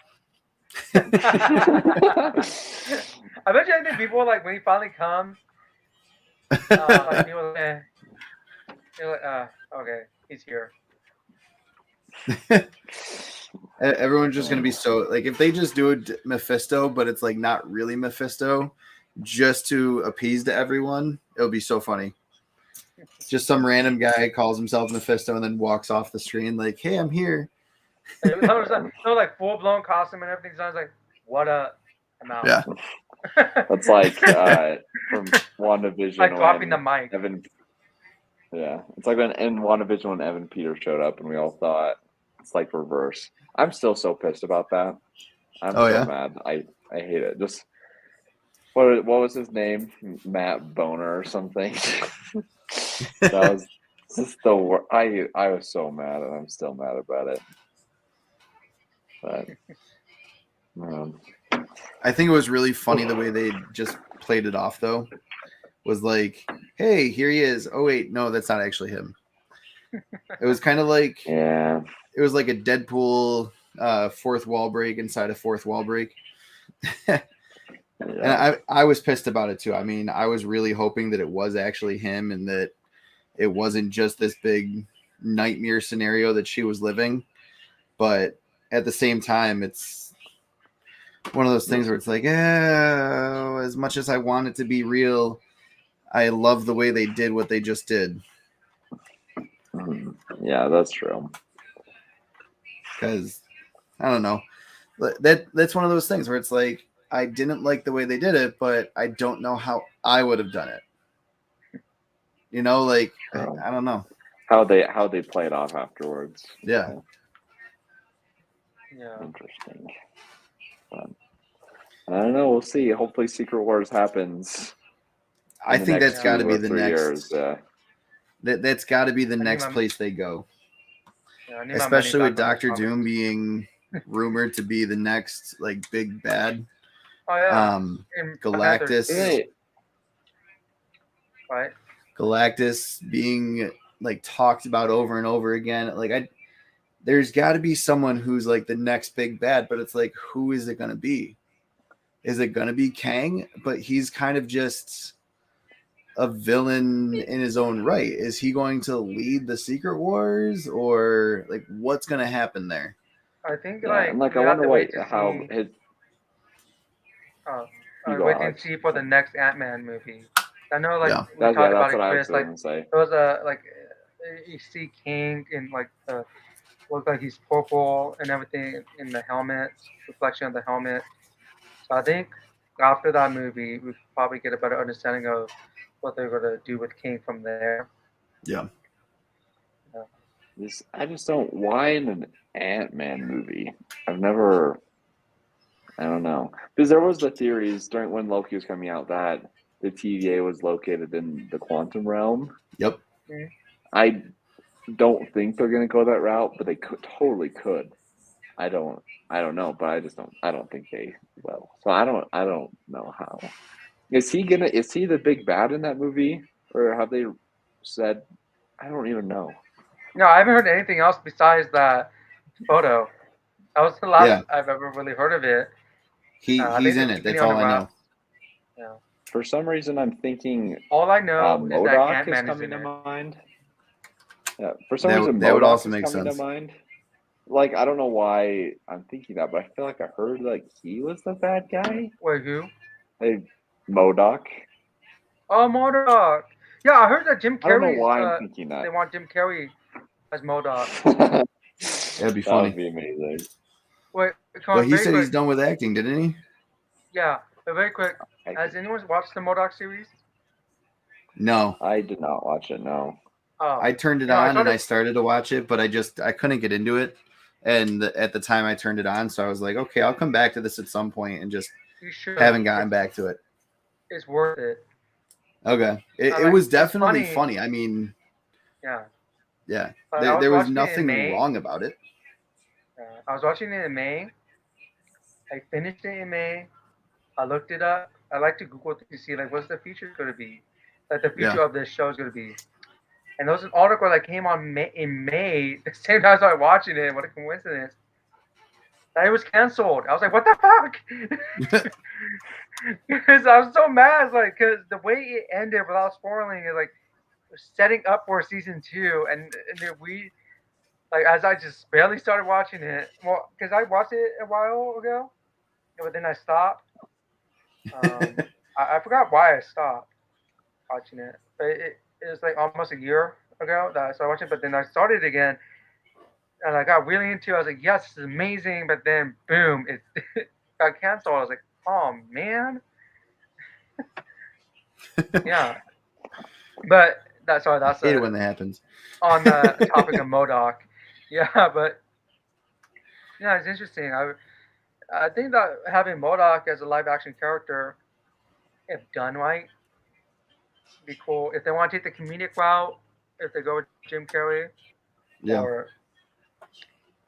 I bet you think people like when he finally comes, like people like, okay, he's here. Everyone's just gonna be so like if they just do it Mephisto, but it's like not really Mephisto, just to appease to everyone, it'll be so funny. Just some random guy calls himself Mephisto and then walks off the screen like, "Hey, I'm here." No, like full blown costume and everything. Sounds like what a amount. Yeah, that's like from WandaVision. Like dropping the mic. Yeah, it's like in WandaVision when Evan Peters showed up, and we all thought it's like reverse. I'm still so pissed about that. I'm so mad. I hate it. Just what was his name? Matt Boner or something. That was just the worst. I was so mad, and I'm still mad about it. But I think it was really funny the way they just played it off, though. Was like, hey, here he is. Oh wait, no, that's not actually him. It was kind of like it was like a Deadpool fourth wall break inside a fourth wall break. And I was pissed about it too. I mean, I was really hoping that it was actually him and that it wasn't just this big nightmare scenario that she was living. But at the same time, it's one of those things where it's like, as much as I want it to be real, I love the way they did what they just did. Yeah, that's true. Because I don't know, that's one of those things where it's like I didn't like the way they did it, but I don't know how I would have done it. You know, like I don't know how they play it off afterwards. Yeah. Interesting. But I don't know. We'll see. Hopefully, Secret Wars happens. I think that's got to be the next. Years, that's got to be the next place they go. Yeah, especially with Doctor Doom being rumored to be the next like big bad. Oh yeah. Galactus. Right. Galactus being like talked about over and over again. Like there's got to be someone who's like the next big bad, but it's like, who is it going to be? Is it going to be Kang? But he's kind of just a villain in his own right. Is he going to lead the Secret Wars, or like what's going to happen there? I think I wonder how his. Wait and see for the next Ant-Man movie. I know, like we that's talked about it, what Chris. Like say. there was a like you see King in like looks like he's purple and everything in the helmet, reflection of the helmet. So I think after that movie, we probably get a better understanding of what they're going to do with King from there. Yeah. I just don't. Why in an Ant-Man movie? I've never. I don't know, because there was the theories during when Loki was coming out that the TVA was located in the quantum realm. Yep. I don't think they're gonna go that route, but they totally could. I don't know, but I don't think they will. So I don't know how. Is he the big bad in that movie? Or have they said, I don't even know. No, I haven't heard anything else besides that photo. That was the last Yeah. I've ever really heard of it. I He's think in they're it. keeping That's on all the I know. wrap. Yeah. For some reason I'm thinking All I know is that MODOK is Ant-Man is coming in to it. mind. Yeah. For some That reason would MODOK also is make coming to sense. mind. Like, I don't know why I'm thinking that, but I feel like I heard like he was the bad guy. Wait, who? Hey, MODOK. Oh, MODOK. Yeah, I heard that Jim I don't know Carrey's. why I'm thinking They that. want Jim Carrey as MODOK. That'd be That funny. would be amazing. Wait, Well, he very said quick. he's done with acting, didn't he? Yeah, but very quick. Has anyone watched the MODOK series? No. I did not watch it. No. Oh, I turned it no, on and I started to watch it, but I couldn't get into it. And at the time I turned it on, so I was like, okay, I'll come back to this at some point, and just you should. haven't gotten back to it. It's worth it. Okay. It was definitely funny. I mean, yeah. There was nothing wrong about it. I was watching it in May. I finished it in May. I looked it up. I like to Google to see like what's the feature going to be, like the feature of this show is going to be. And there was an article that came on in May, the same time I started watching it. What a coincidence! That it was canceled. I was like, what the fuck? Because I was so mad, like, because the way it ended without spoiling is like setting up for season 2, and then like as I just barely started watching it, well, because I watched it a while ago, but then I stopped. I forgot why I stopped watching it, but it was like almost a year ago that I started watching. But then I started again, and I got really into it. I was like, yes, this is amazing. But then, boom, it got canceled. I was like, oh man. Yeah, but that's I hate it when that happens. On the topic of MODOK. Yeah, but yeah, it's interesting. I think that having MODOK as a live action character, if done right, be cool. If they want to take the comedic route, if they go with Jim Carrey,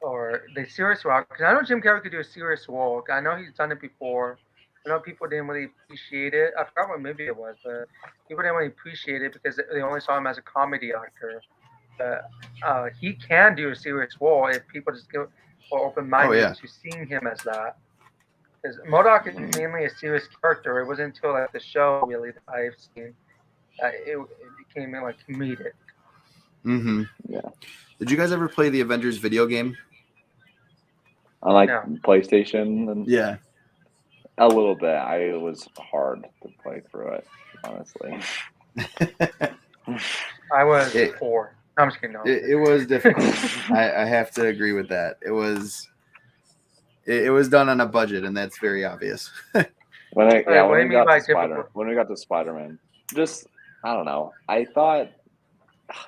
or the serious route, because I know Jim Carrey could do a serious role. I know he's done it before. I know people didn't really appreciate it. I forgot what movie it was, but people didn't really appreciate it because they only saw him as a comedy actor. But he can do a serious role if people just go open-minded to seeing him as that. Because MODOK is mainly a serious character. It wasn't until like the show really that I've seen it became like comedic. Mm-hmm. Yeah. Did you guys ever play the Avengers video game? On like PlayStation and yeah, a little bit. It was hard to play through it, honestly. I was 4. No, I'm just kidding. No. It was difficult. I have to agree with that. It was done on a budget, and that's very obvious. when we got to Spider-Man, just I don't know. I thought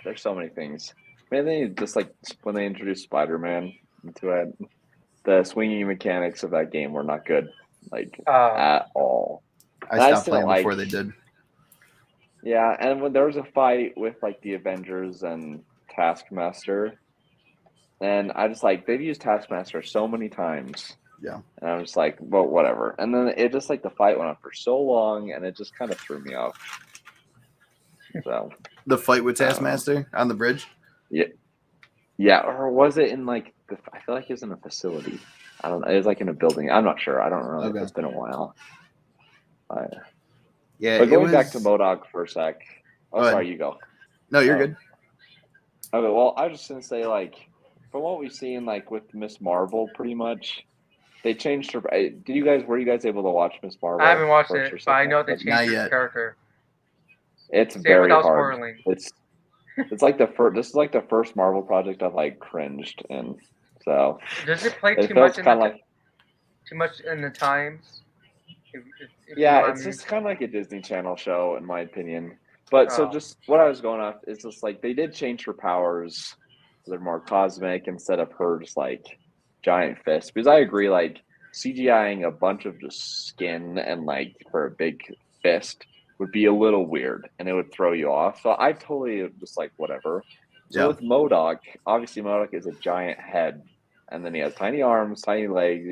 there's so many things. Maybe just like when they introduced Spider-Man into it, the swinging mechanics of that game were not good, like at all. I stopped playing before they did. Yeah, and when there was a fight with like the Avengers and Taskmaster, and I just like they've used Taskmaster so many times. Yeah. And I'm just like, well, whatever. And then it just like the fight went on for so long, and it just kind of threw me off. So the fight with Taskmaster on the bridge. Yeah, or was it in like I feel like it was in a facility. I don't know. It was like in a building. I'm not sure. I don't remember. Okay. It's been a while. Yeah. But going back to MODOK for a sec. Oh, sorry, you go. No, you're good. Okay, well, I was just gonna say, like, from what we've seen, like with Miss Marvel, pretty much, they changed her. Were you guys able to watch Miss Marvel? I haven't watched it, but I know they changed her character. It's very hard. It's like the first. This is like the first Marvel project I've like cringed in. So does it play too much in the times? Yeah, it's just kind of like a Disney Channel show, in my opinion. But so just what I was going off is just like they did change her powers so they're more cosmic instead of her just like giant fist. Because I agree, like CGIing a bunch of just skin and like for a big fist would be a little weird and it would throw you off. So I totally just like whatever. So Yeah. with MODOK, obviously MODOK is a giant head, and then he has tiny arms, tiny legs,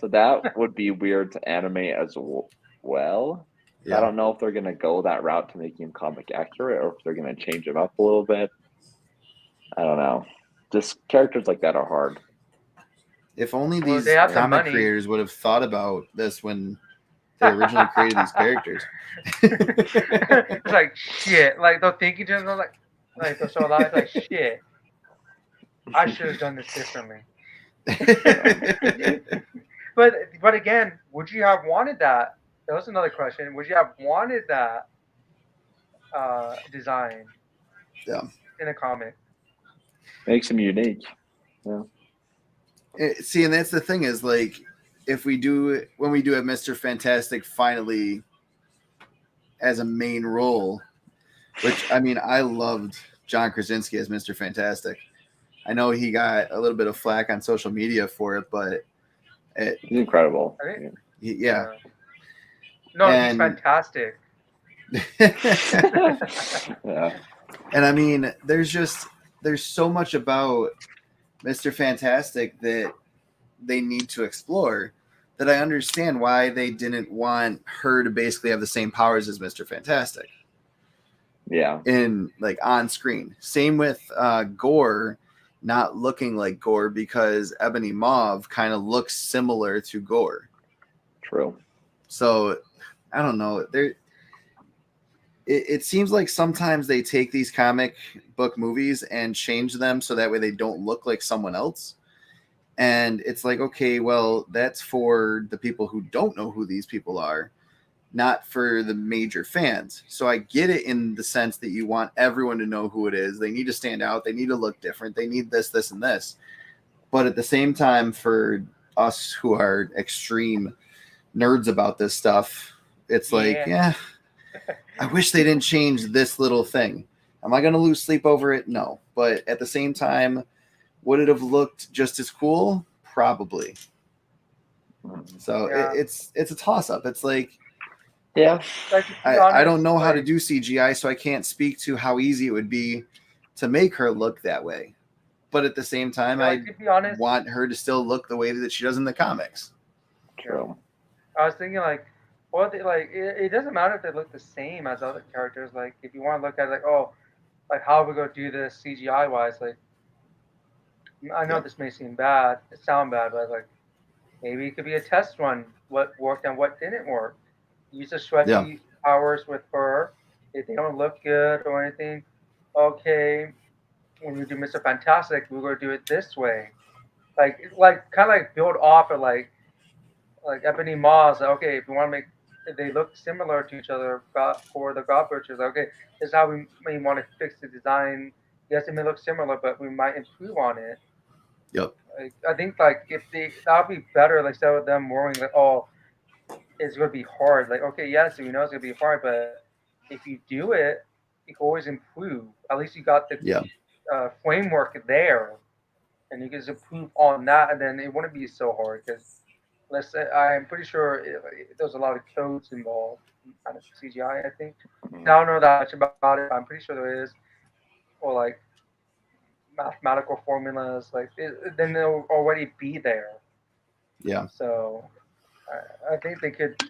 So that would be weird to animate as well. Yeah. I don't know if they're gonna go that route to make him comic accurate, or if they're gonna change him up a little bit. I don't know. Just characters like that are hard. If only Well, these they have the comic money. creators would have thought about this when they originally created these characters. It's like shit. Like they'll think each other like they'll show a lot. It's like shit. I should have done this differently. But again, would you have wanted that? That was another question. Would you have wanted that design? Yeah. In a comic. Makes him unique. Yeah. See, and that's the thing is like when we do have Mr. Fantastic finally as a main role, which I mean I loved John Krasinski as Mr. Fantastic. I know he got a little bit of flack on social media for it, but he's incredible. Yeah. No, he's fantastic. Yeah. And I mean, there's so much about Mr. Fantastic that they need to explore that I understand why they didn't want her to basically have the same powers as Mr. Fantastic. Yeah. In like on screen. Same with Gore not looking like Gore because Ebony Mauve kind of looks similar to Gore. True. So I don't know. It seems like sometimes they take these comic book movies and change them so that way they don't look like someone else. And it's like, okay, well, that's for the people who don't know who these people are, not for the major fans. So I get it in the sense that you want everyone to know who it is. They need to stand out. They need to look different. They need this, this, and this. But at the same time, for us who are extreme nerds about this stuff, it's like, yeah, I wish they didn't change this little thing. Am I going to lose sleep over it? No. But at the same time, would it have looked just as cool? Probably. So it's a toss-up. It's like, yeah, I don't know how to do CGI, so I can't speak to how easy it would be to make her look that way. But at the same time, I want her to still look the way that she does in the comics. True. I was thinking like, well, it doesn't matter if they look the same as other characters. Like, if you want to look at it, like, oh, like how are we gonna do this CGI wise? Like, I know this may sound bad, but like maybe it could be a test run. What worked and what didn't work. Use the sweaty powers with her. If they don't look good or anything, okay. When we do Mr. Fantastic, we're gonna do it this way. Like kind of like build off of like Ebony Maws. Okay, if we want to make they look similar to each other for the God Butchers, okay, this is how we may want to fix the design. Yes, it may look similar, but we might improve on it. Yep. Like, I think like if that would be better. Like instead of them worrying like, oh, it's gonna be hard. Like, okay, yes, we know it's gonna be hard, but if you do it, you can always improve. At least you got the framework there, and you can just improve on that, and then it wouldn't be so hard because. Let's say I'm pretty sure there's a lot of codes involved in kind of CGI. I think I don't know that much about it. I'm pretty sure there is, or like mathematical formulas. Like then they'll already be there. Yeah. So I think they could.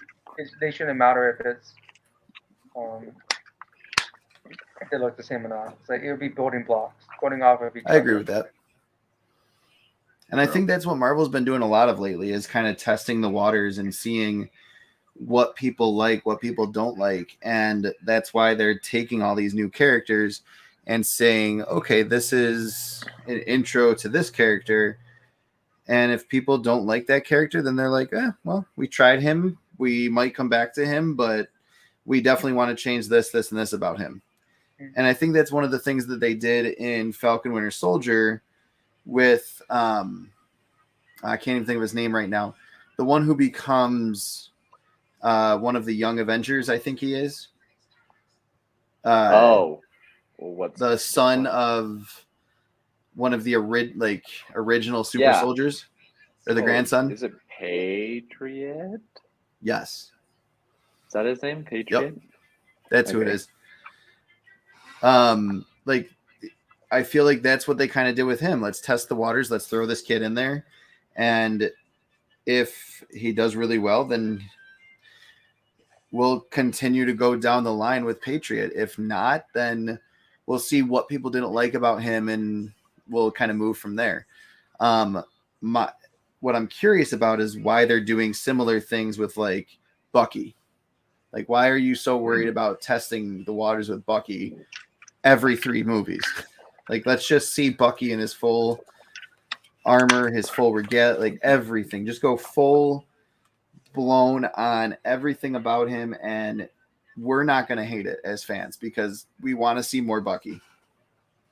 They shouldn't matter if it's if they look the same or not. It's like it would be building blocks, going off of each other. I agree with that. And I think that's what Marvel's been doing a lot of lately is kind of testing the waters and seeing what people like, what people don't like. And that's why they're taking all these new characters and saying, okay, this is an intro to this character. And if people don't like that character, then they're like, well, we tried him. We might come back to him, but we definitely want to change this, this, and this about him. And I think that's one of the things that they did in Falcon Winter Soldier with I can't even think of his name right now. The one who becomes one of the Young Avengers, I think he is. What's the son of one of the original super soldiers, or the grandson. Is it Patriot? Yes. Is that his name? Patriot? Yep. That's who it is. Like, I feel like that's what they kind of did with him. Let's test the waters. Let's throw this kid in there. And if he does really well, then we'll continue to go down the line with Patriot. If not, then we'll see what people didn't like about him and we'll kind of move from there. What I'm curious about is why they're doing similar things with like Bucky. Like, why are you so worried about testing the waters with Bucky every 3 movies? Like, let's just see Bucky in his full armor, his full regalia, like everything. Just go full blown on everything about him, and we're not going to hate it as fans because we want to see more Bucky.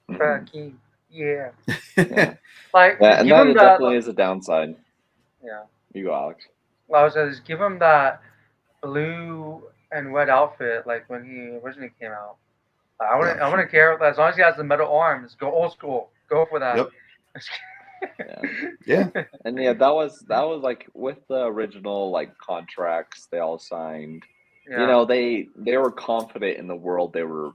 Bucky, yeah. Yeah. Like, Yeah, and give that him definitely is a downside. Yeah. You go, Alex. I was just give him that blue and red outfit like when he originally came out. I wouldn't care as long as he has the metal arms. Go old school. Go for that. Yep. Yeah. And yeah, that was like with the original like contracts they all signed. Yeah. You know, they were confident in the world they were,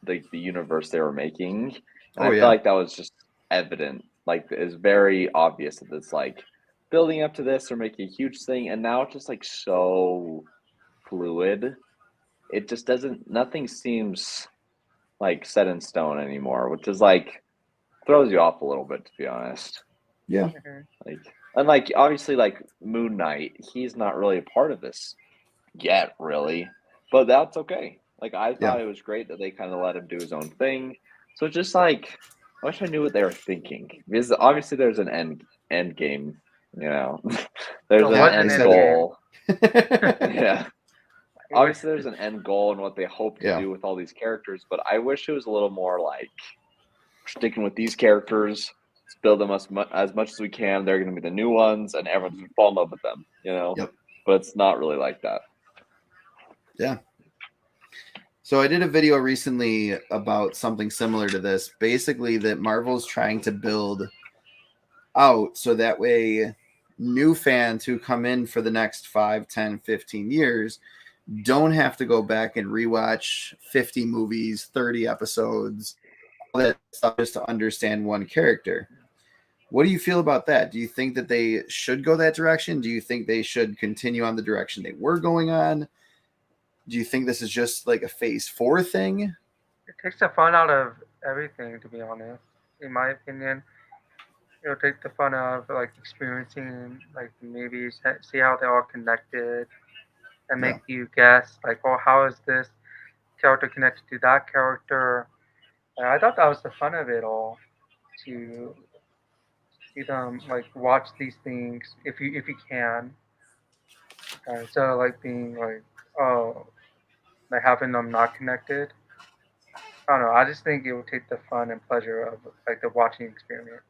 like the universe they were making. And I feel like that was just evident. Like, it's very obvious that it's like building up to this or making a huge thing, and now it's just like so fluid. It just nothing seems like set in stone anymore, which is like throws you off a little bit, to be honest. Yeah. Like, and like obviously like Moon Knight, he's not really a part of this yet, really. But that's okay. Like, I thought it was great that they kind of let him do his own thing. So just like, I wish I knew what they were thinking. Because obviously there's an end game, you know. There's an end goal. Yeah. Obviously there's an end goal and what they hope to do with all these characters, but I wish it was a little more like sticking with these characters, let's build them as much as we can. They're going to be the new ones, and everyone's going to fall in love with them, you know? Yep. But it's not really like that. Yeah. So I did a video recently about something similar to this. Basically, that Marvel's trying to build out so that way new fans who come in for the next 5, 10, 15 years don't have to go back and rewatch 50 movies, 30 episodes, all that stuff just to understand one character. What do you feel about that? Do you think that they should go that direction? Do you think they should continue on the direction they were going on? Do you think this is just like a phase 4 thing? It takes the fun out of everything, to be honest. In my opinion, it'll take the fun out of like experiencing like the movies, see how they're all connected, and make you guess like, oh, how is this character connected to that character? And I thought that was the fun of it all, to see them like watch these things if you can. So like being like, oh, like having them not connected. I don't know. I just think it would take the fun and pleasure of like the watching experience.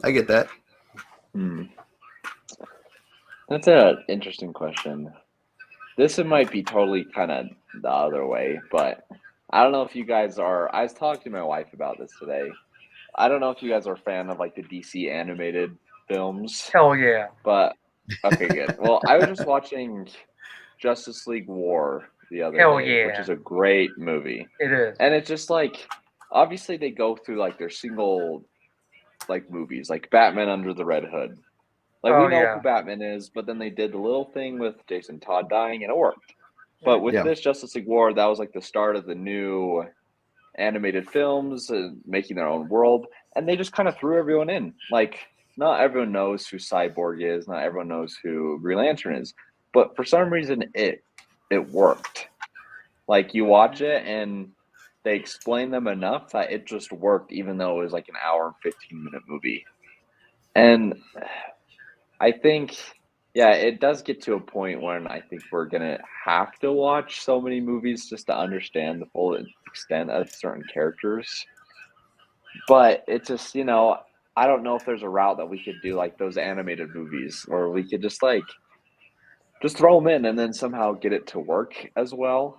I get that. That's an interesting question. This might be totally kind of the other way, but I don't know if you guys are. I was talking to my wife about this today. I don't know if you guys are a fan of like the DC animated films. Hell yeah. But okay, good. Well, I was just watching Justice League War the other day, which is a great movie. It is. And it's just like, obviously they go through like their single like movies, like Batman Under the Red Hood. Like, we know who Batman is, but then they did the little thing with Jason Todd dying and it worked. But with this Justice League War, that was like the start of the new animated films, making their own world. And they just kind of threw everyone in. Like, not everyone knows who Cyborg is. Not everyone knows who Green Lantern is. But for some reason, it worked. Like, you watch it and they explain them enough that it just worked, even though it was like an hour and 15-minute movie. And I think, it does get to a point when I think we're going to have to watch so many movies just to understand the full extent of certain characters. But it's just, I don't know if there's a route that we could do like those animated movies, or we could just throw them in and then somehow get it to work as well.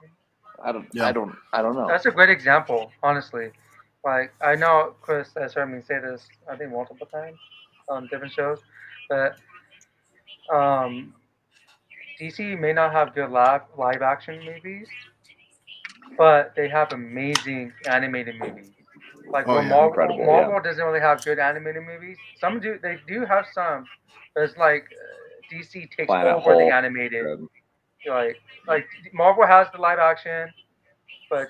I don't know. That's a great example, honestly. Like I know Chris has heard me say this, I think multiple times on different shows, but um, DC may not have good live action movies, but they have amazing animated movies. Like Oh where yeah. Incredible, yeah. Marvel doesn't really have good animated movies. Some do, they do have some, but it's like DC takes Planet over the Hulk. animated. Good. Like Marvel has the live action, but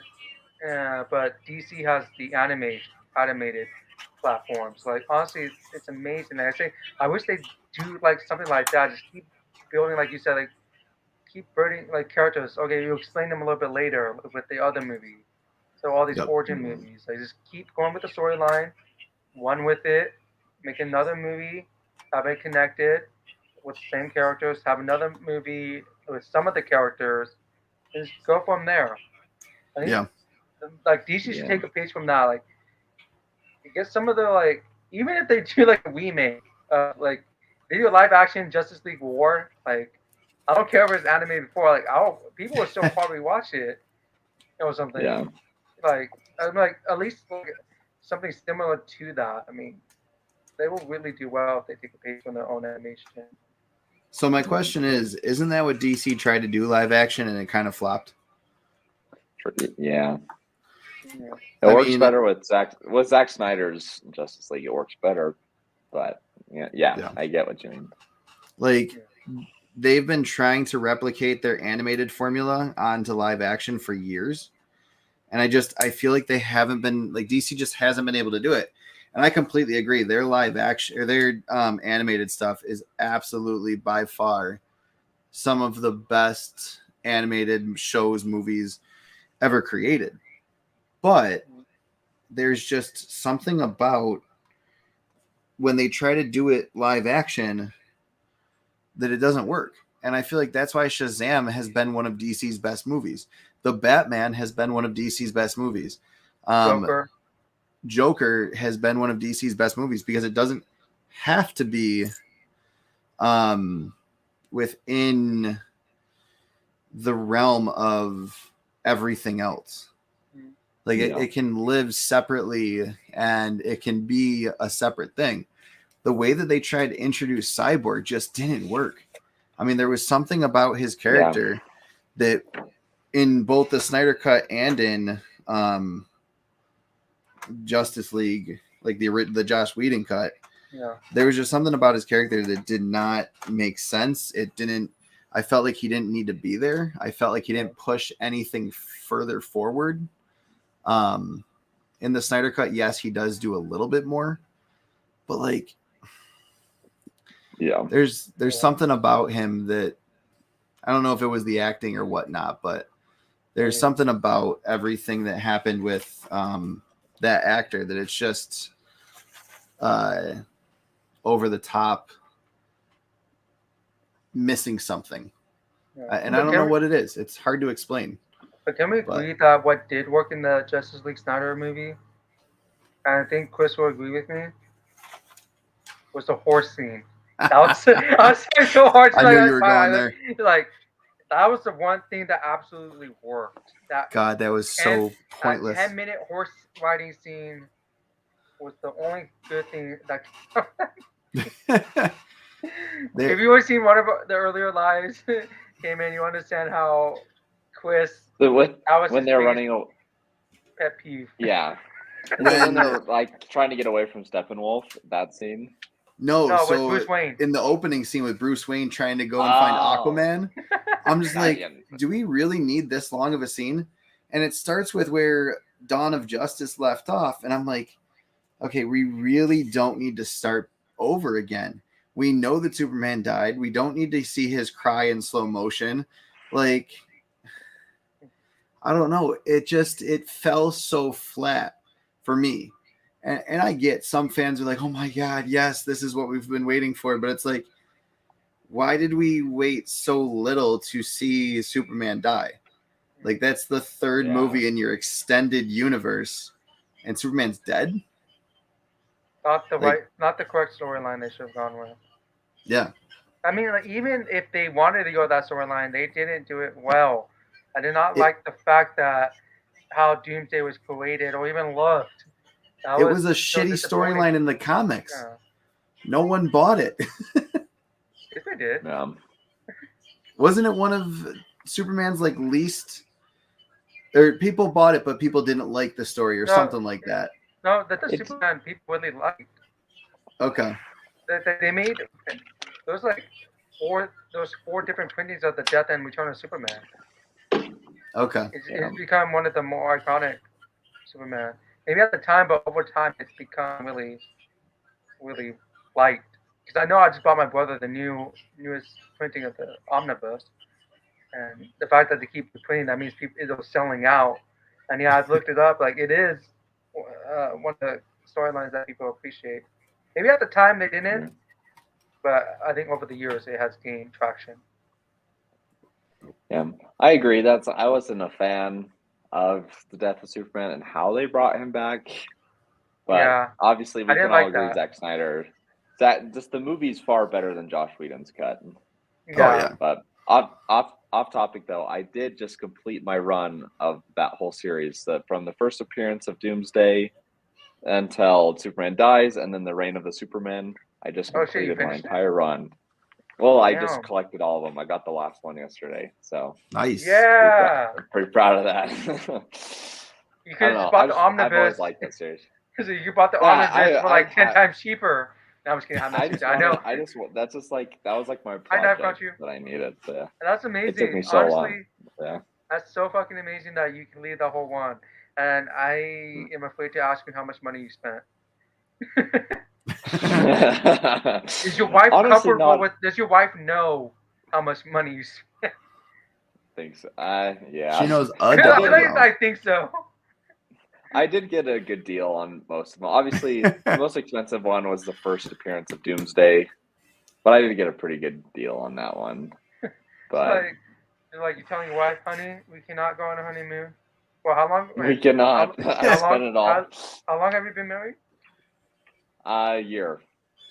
DC has the animated platforms. Like honestly, it's amazing. Like I say, I wish they do like something like that. Just keep building, like you said, like keep building like characters. Okay, you explain them a little bit later with the other movie. So all these Yep. origin movies, like just keep going with the storyline, one with it, make another movie, have it connected with the same characters, have another movie with some of the characters, and just go from there. I think Yeah. like DC should Yeah. take a page from that. Like get some of the like even if they do like a remake of like they do a live action Justice League War, like I don't care if it's animated before, like I'll people will still probably watch it or something. Yeah. Like I'm like at least like something similar to that. I mean, they will really do well if they take a page from their own animation. So my question is, isn't that what DC tried to do live action and it kind of flopped? Yeah. Yeah. It I works mean, better with Zack Snyder's Justice League. It works better, but yeah, I get what you mean. like they've been trying to replicate their animated formula onto live action for years, and I feel like they haven't been like DC just hasn't been able to do it. And I completely agree. Their live action or their animated stuff is absolutely by far some of the best animated shows, movies ever created. But there's just something about when they try to do it live action that it doesn't work. And I feel like that's why Shazam has been one of DC's best movies. The Batman has been one of DC's best movies. Joker has been one of DC's best movies because it doesn't have to be within the realm of everything else. Like it can live separately and it can be a separate thing. The way that they tried to introduce Cyborg just didn't work. I mean, there was something about his character that in both the Snyder Cut and in Justice League, like the Joss Whedon cut, there was just something about his character that did not make sense. It didn't. I felt like he didn't need to be there. I felt like he didn't push anything further forward. In the Snyder Cut, yes, he does do a little bit more, but like, there's something about him that I don't know if it was the acting or whatnot, but there's something about everything that happened with that actor that it's just over the top, missing something, and I don't know what it is. It's hard to explain. But can we agree that what did work in the Justice League Snyder movie, and I think Chris will agree with me, was the horse scene. That was I was trying so hard. I knew you were going there. Like that was the one thing that absolutely worked. That was so pointless. That 10-minute horse riding scene was the only good thing that. If you ever seen one of the earlier lives, came in, you understand how Chris. When they're running. Pet peeve. Yeah. When they're like trying to get away from Steppenwolf, that scene. No, so with Bruce Wayne. In the opening scene with Bruce Wayne trying to go and find Aquaman, I'm just like, do we really need this long of a scene? And it starts with where Dawn of Justice left off, and I'm like, okay, we really don't need to start over again. We know that Superman died. We don't need to see his cry in slow motion. Like, I don't know. It fell so flat for me. And I get some fans are like, oh my God, yes, this is what we've been waiting for. But it's like, why did we wait so little to see Superman die? Like, that's the third movie in your extended universe, and Superman's dead? Not the correct storyline they should have gone with. Yeah. I mean, like, even if they wanted to go that storyline, they didn't do it well. I did not like the fact that how Doomsday was created or even looked. It was a shitty storyline in the comics. Yeah. No one bought it. Yes, they did. Wasn't it one of Superman's like least, or people bought it, but people didn't like the story or something like that? No, that's the Superman people really liked. Okay. They made those four different printings of the Death and Return of Superman. Okay. It's become one of the more iconic Superman. Maybe at the time, but over time, it's become really, really liked. Because I know I just bought my brother the newest printing of the Omnibus, and the fact that they keep printing, that means it's selling out. And yeah, I've looked it up. Like it is one of the storylines that people appreciate. Maybe at the time they didn't, but I think over the years it has gained traction. Yeah, I agree. I wasn't a fan of the Death of Superman and how they brought him back, but obviously we can all agree Zack Snyder. Just the movie's far better than Joss Whedon's cut. Yeah. But off topic though, I did just complete my run of that whole series, from the first appearance of Doomsday until Superman dies, and then the Reign of the Superman. I just completed my entire run. Well, I just collected all of them. I got the last one yesterday, so nice. Yeah, I'm pretty proud of that. You could have bought the Omnibus. I've always liked that series. Because you bought the Omnibus for like 10 times cheaper. No, I'm just kidding. I know. That was like my project that I needed. So, yeah. And that's amazing. It took me so honestly, long. Yeah. That's so fucking amazing that you can lead the whole one. And I am afraid to ask you how much money you spent. Is your wife comfortable with? Does your wife know how much money you spent? Thanks. Yeah. She knows I think so. I did get a good deal on most of them. Obviously, the most expensive one was the first appearance of Doomsday, but I did get a pretty good deal on that one. But like you're telling your wife, honey, we cannot go on a honeymoon. Well, how long? We cannot. I spent it all. How long have you been married? A year,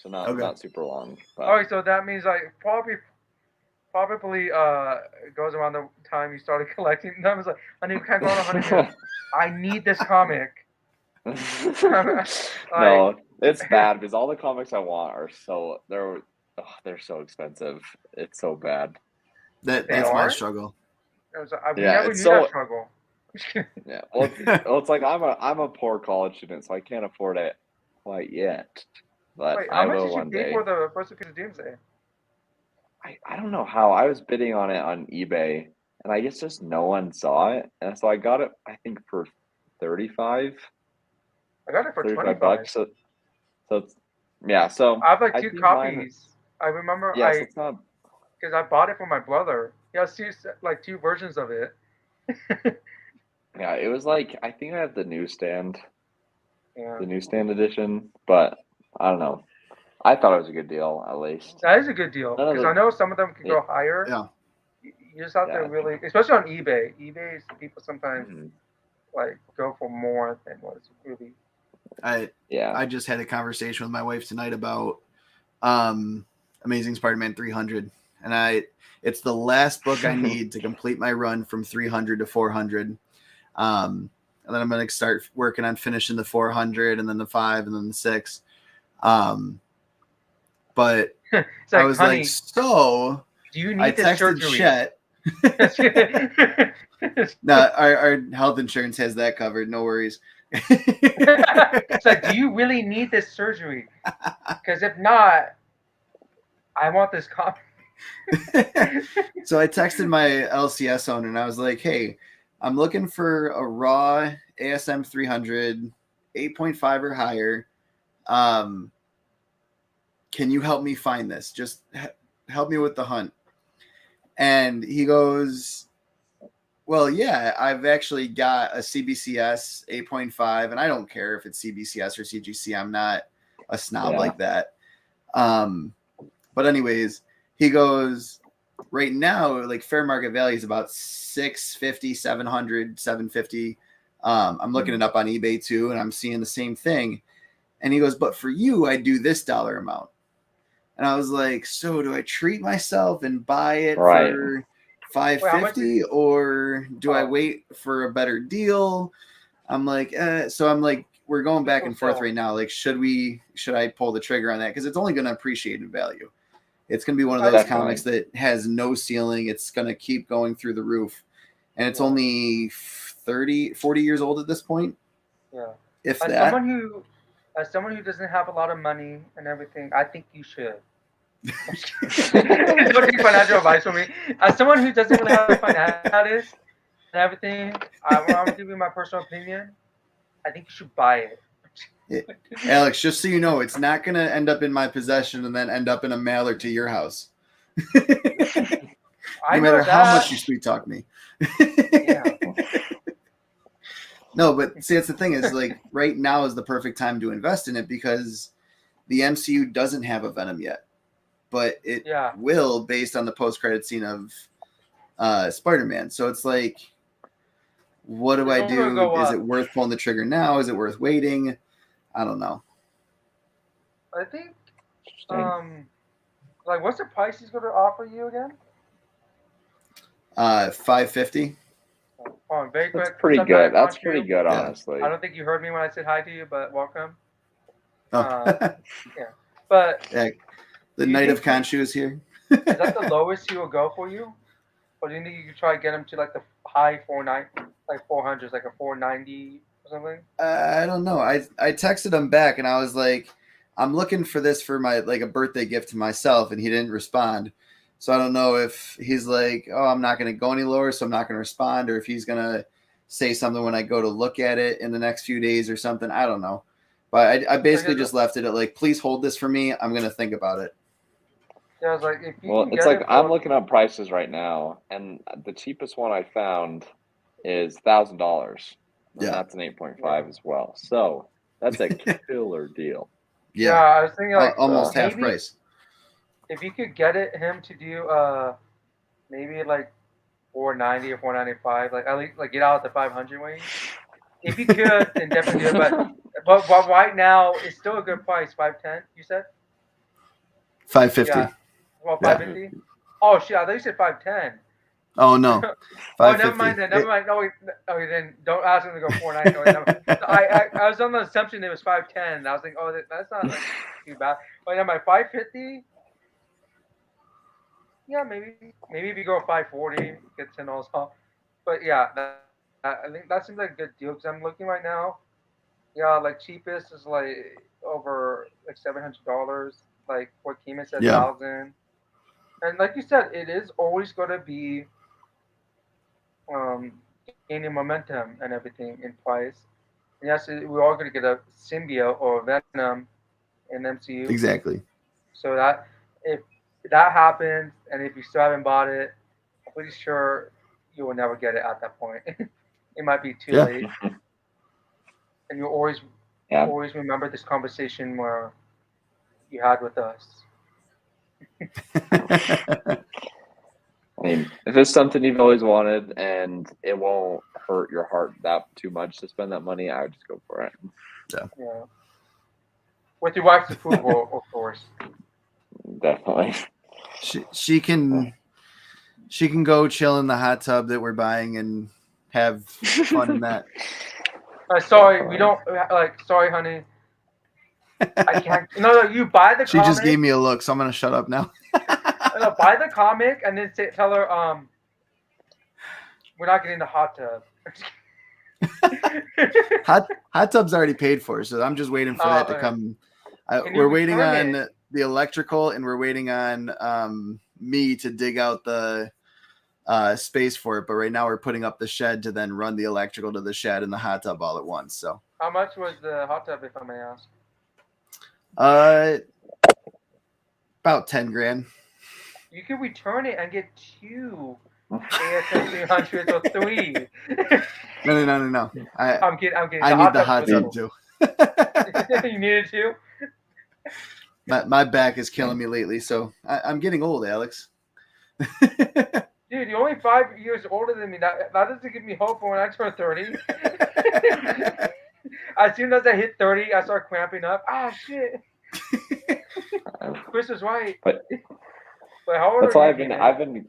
so not super long. But. All right, so that means like probably it goes around the time you started collecting. And I was like, honey, we can't go on a honeymoon. I need this comic. No, it's bad because all the comics I want are they're so expensive. It's so bad. That's my struggle. We never knew that struggle. Yeah, well, it's like I'm a poor college student, so I can't afford it quite yet. But I will one day. How much did you pay for the first appearance of Doomsday? I don't know how. I was bidding on it on eBay, and I guess just no one saw it, and so I got it. I think for $35. I got it for $25. So it's, yeah. So I have like two copies. I remember. Yes, it's not because I bought it for my brother. Yeah, like two versions of it. Yeah, it was like I think I have the newsstand edition, but I don't know. I thought it was a good deal, at least. That is a good deal because I know some of them can go higher. Yeah, you just have to really, especially on eBay. eBay, people sometimes like go for more than what it's really. I just had a conversation with my wife tonight about Amazing Spider-Man 300, and it's the last book I need to complete my run from 300 to 400. And then I'm going to start working on finishing the 400 and then the 5 and then the 6. But like, I was honey, like, so do you need I texted Chet. No, our health insurance has that covered. No worries. It's like, do you really need this surgery? Because if not, I want this copy. So I texted my LCS owner and I was like, hey, I'm looking for a raw ASM 300, 8.5 or higher. Can you help me find this? Just help me with the hunt. And he goes, well, yeah, I've actually got a CBCS 8.5, and I don't care if it's CBCS or CGC. I'm not a snob like that. But anyways, he goes, right now, like fair market value is about 650, 700, 750. I'm looking it up on eBay too, and I'm seeing the same thing. And he goes, but for you, I do this dollar amount. And I was like, so do I treat myself and buy it for $550 or do I wait for a better deal? I'm like, so I'm like, we're going back and forth So- right now. Like, should I pull the trigger on that? Because it's only going to appreciate in value. It's going to be one of those Definitely. comics that has no ceiling. It's going to keep going through the roof. And it's Yeah. only 40 years old at this point. Yeah. If As that. someone who doesn't have a lot of money and everything, I think you should. Don't take financial advice from me. As someone who doesn't really have financial status and everything, I'm gonna give you my personal opinion. I think you should buy it. Alex, just so you know, it's not going to end up in my possession and then end up in a mailer to your house. I No know matter how that. much you sweet talk me. Yeah. No, but see, that's the thing is like right now is the perfect time to invest in it because the MCU doesn't have a Venom yet, but it Yeah. will based on the post-credit scene of Spider-Man. So it's like, what do I It's only gonna do? go Is up. it worth pulling the trigger now? Is it worth waiting? I don't know. I think Interesting. like what's the price he's gonna offer you again? $550. Hold on, very quick. That's pretty Something I good. That's want pretty you- good, Yeah. honestly. I don't think you heard me when I said hi to you, but welcome. Oh. But Yeah, the Do you Knight of think Khonshu is here. is that the lowest he will go for you? Or do you think you could try to get him to like the high 400s, like a 490 or something? I don't know. I texted him back and I was like, I'm looking for this for my like a birthday gift to myself, and he didn't respond. So I don't know if he's like, oh, I'm not going to go any lower, so I'm not going to respond, or if he's going to say something when I go to look at it in the next few days or something. I don't know. But I basically just left it at like, please hold this for me. I'm going to think about it. Yeah, I was like, if you Well, can it's get like it I'm for- looking up prices right now, and the cheapest one I found is $1,000. And Yeah. that's an 8.5 as well. So that's a killer deal. Yeah, Yeah. I was thinking like Almost half maybe price. if you could get him to do maybe like 490 or 495, like at least like get out of the 500 range. If you could, then definitely do it. But right now it's still a good price. 510, you said? 550. Yeah. Well, Yeah. 550. Oh shit! I thought you said 510. Oh, no. Oh, 550. never mind then. Never mind. No, wait. Okay, then don't ask him to go 490. No, wait, never. I was on the assumption it was 510. I was like, oh, that's not like too bad. But then my 550. Yeah, maybe if you go 540, get $10 off. But yeah, I think that seems like a good deal because I'm looking right now. Yeah, like cheapest is like over like $700. Like what Keeman said, Yeah. 1,000. And like you said, it is always going to be gaining momentum and everything in price. And yes, we're all going to get a symbiote or a Venom in MCU. Exactly. So that if that happens, and if you still haven't bought it, I'm pretty sure you will never get it at that point. It might be too Yeah. late, and you'll always Yeah. remember this conversation where you had with us. I mean, if it's something you've always wanted and it won't hurt your heart that too much to spend that money, I would just go for it. Yeah, with your wife's approval, of course. Definitely. she can go chill in the hot tub that we're buying and have fun in that. Sorry, we don't like. Sorry, honey. I can't. No, you buy the She comic. just gave me a look, so I'm gonna shut up now. No, buy the comic and then tell her we're not getting the hot tub. Hot tub's already paid for, so I'm just waiting for that to come. Can you We're waiting return on the electrical, and we're waiting on me to dig out the space for it. But right now we're putting up the shed to then run the electrical to the shed and the hot tub all at once. So How much was the hot tub, if I may ask? about 10 grand. You can return it and get 2 ASM 300s or 3. No. I'm kidding. I need the hot tub too. You needed to? My back is killing me lately, so I'm getting old, Alex. Dude, you're only 5 years older than me. That doesn't give me hope for when I turn 30. As soon as I hit 30, I start cramping up. Ah, shit. Chris was right. But how old that's are why you? I've been.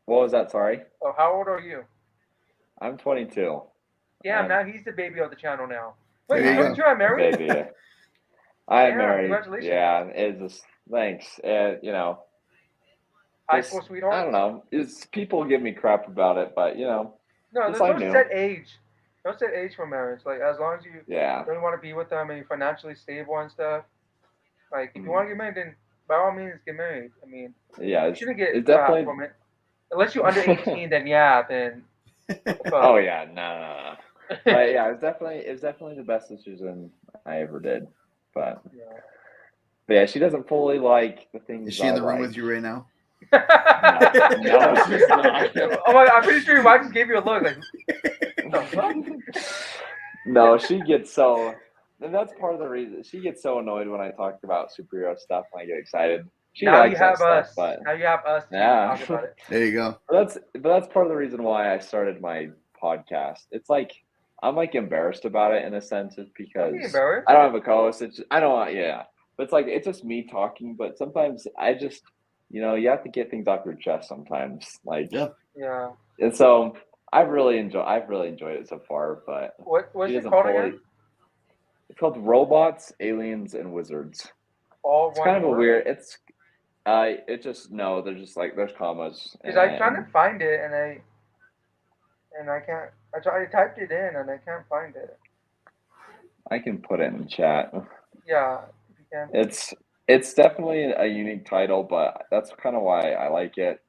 What was that? Sorry. How old are you? I'm 22. Yeah, now he's the baby of the channel now. Wait, There you don't go. you have married? Baby. I'm Yeah, married. congratulations. Yeah, it's just thanks. You know, High just school I sweetheart? don't know. It's people give me crap about it, but you know, No, just I don't knew. set age. Don't set age for marriage. Like as long as you Yeah. don't want to be with them and you're financially stable and stuff. Like if you Mhm. want to get married, then by all means get married. I mean, Yeah, you it's, shouldn't get it's crap definitely. from it. Unless you're under 18, then yeah, then what the fuck? Oh yeah, no. But yeah, it's definitely the best decision I ever did. But Yeah. yeah, she doesn't fully like the Is things she in I the room like. with you right now? No, she's not. Oh my! I'm pretty sure your wife just gave you a look like, what the fuck? No, she gets so, and that's part of the reason she gets so annoyed when I talk about superhero stuff when I get excited. She Now you likes that have stuff, us. but Now you have us to yeah, talk about it. There you go. but that's part of the reason why I started my podcast. It's like I'm like embarrassed about it in a sense, it's Don't be because embarrassed. I don't have a co-host. It's just, I don't, yeah, but it's like it's just me talking. But sometimes I just, you know, you have to get things off your chest sometimes, like, Yeah. Yeah. and so I've really enjoyed it so far, but What's she it doesn't called fully. again? It's called Robots, Aliens, and Wizards. All It's kind one of a word. weird. It just no. They're just like there's commas Because I trying and to find it and I can't. I typed it in and I can't find it. I can put it in the chat. Yeah, if you can. It's definitely a unique title, but that's kind of why I like it.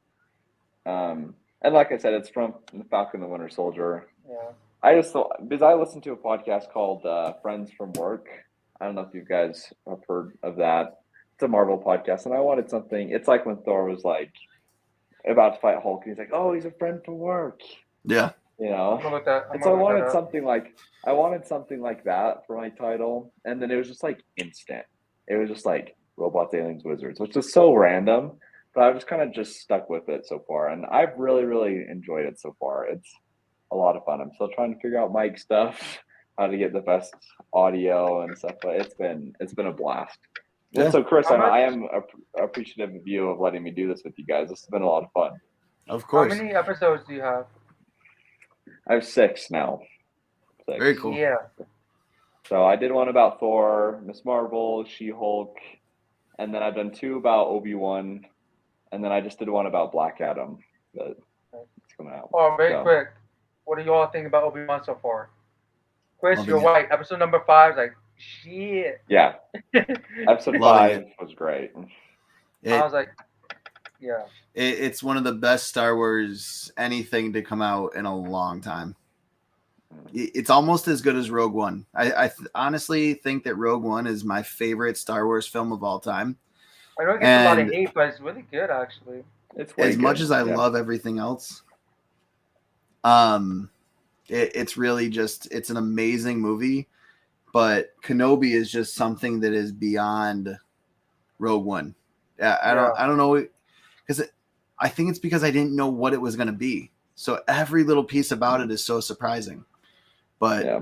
And like I said, it's from the Falcon and the Winter Soldier. Yeah. I just thought because I listened to a podcast called Friends from Work. I don't know if you guys have heard of that. It's a Marvel podcast, and I wanted something. It's like when Thor was like about to fight Hulk, and he's like, "Oh, he's a friend from work," Yeah. you know. I'm gonna look that. I'm And so gonna look that up. I wanted something like that for my title, and then it was just like instant. It was just like robots, aliens, wizards, which is so random, but I've just kind of just stuck with it so far, and I've really enjoyed it so far. It's a lot of fun. I'm still trying to figure out mic stuff, how to get the best audio and stuff, but it's been a blast. Yeah. And so, Chris, How much? I am appreciative of you of letting me do this with you guys. This has been a lot of fun. Of How course. many episodes do you have? I have 6 now. 6. Very cool. Yeah. So I did one about Thor, Miss Marvel, She-Hulk, and then I've done 2 about Obi-Wan, and then I just did one about Black Adam that it's coming out. Oh, very So, quick. What do you all think about Obi-Wan so far? Chris, Loving you're it. white. Episode number 5 is like shit. yeah, episode Loving 5 was great. I was like, yeah. It's one of the best Star Wars anything to come out in a long time. It's almost as good as Rogue One. I honestly think that Rogue One is my favorite Star Wars film of all time. I know it gets a lot of And hate, but it's really good actually. It's way as much good. as I Yeah. love everything else, it's really just it's an amazing movie. But Kenobi is just something that is beyond Rogue One. I don't know, because I think it's because I didn't know what it was going to be. So every little piece about it is so surprising. But Yeah.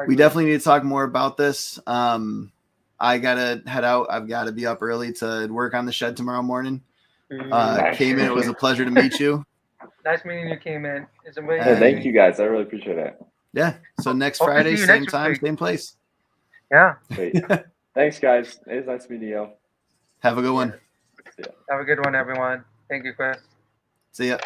we definitely need to talk more about this. I gotta head out. I've got to be up early to work on the shed tomorrow morning. Came in. It was a pleasure to meet you. Nice meeting you, came in. It's amazing. Hey, thank you guys. I really appreciate it. Yeah. So next Hope to Friday, see you same next time, week. same place. Yeah. Sweet. Thanks, guys. It was nice meeting you. Have a good one. Have a good one, everyone. Thank you, Chris. See ya.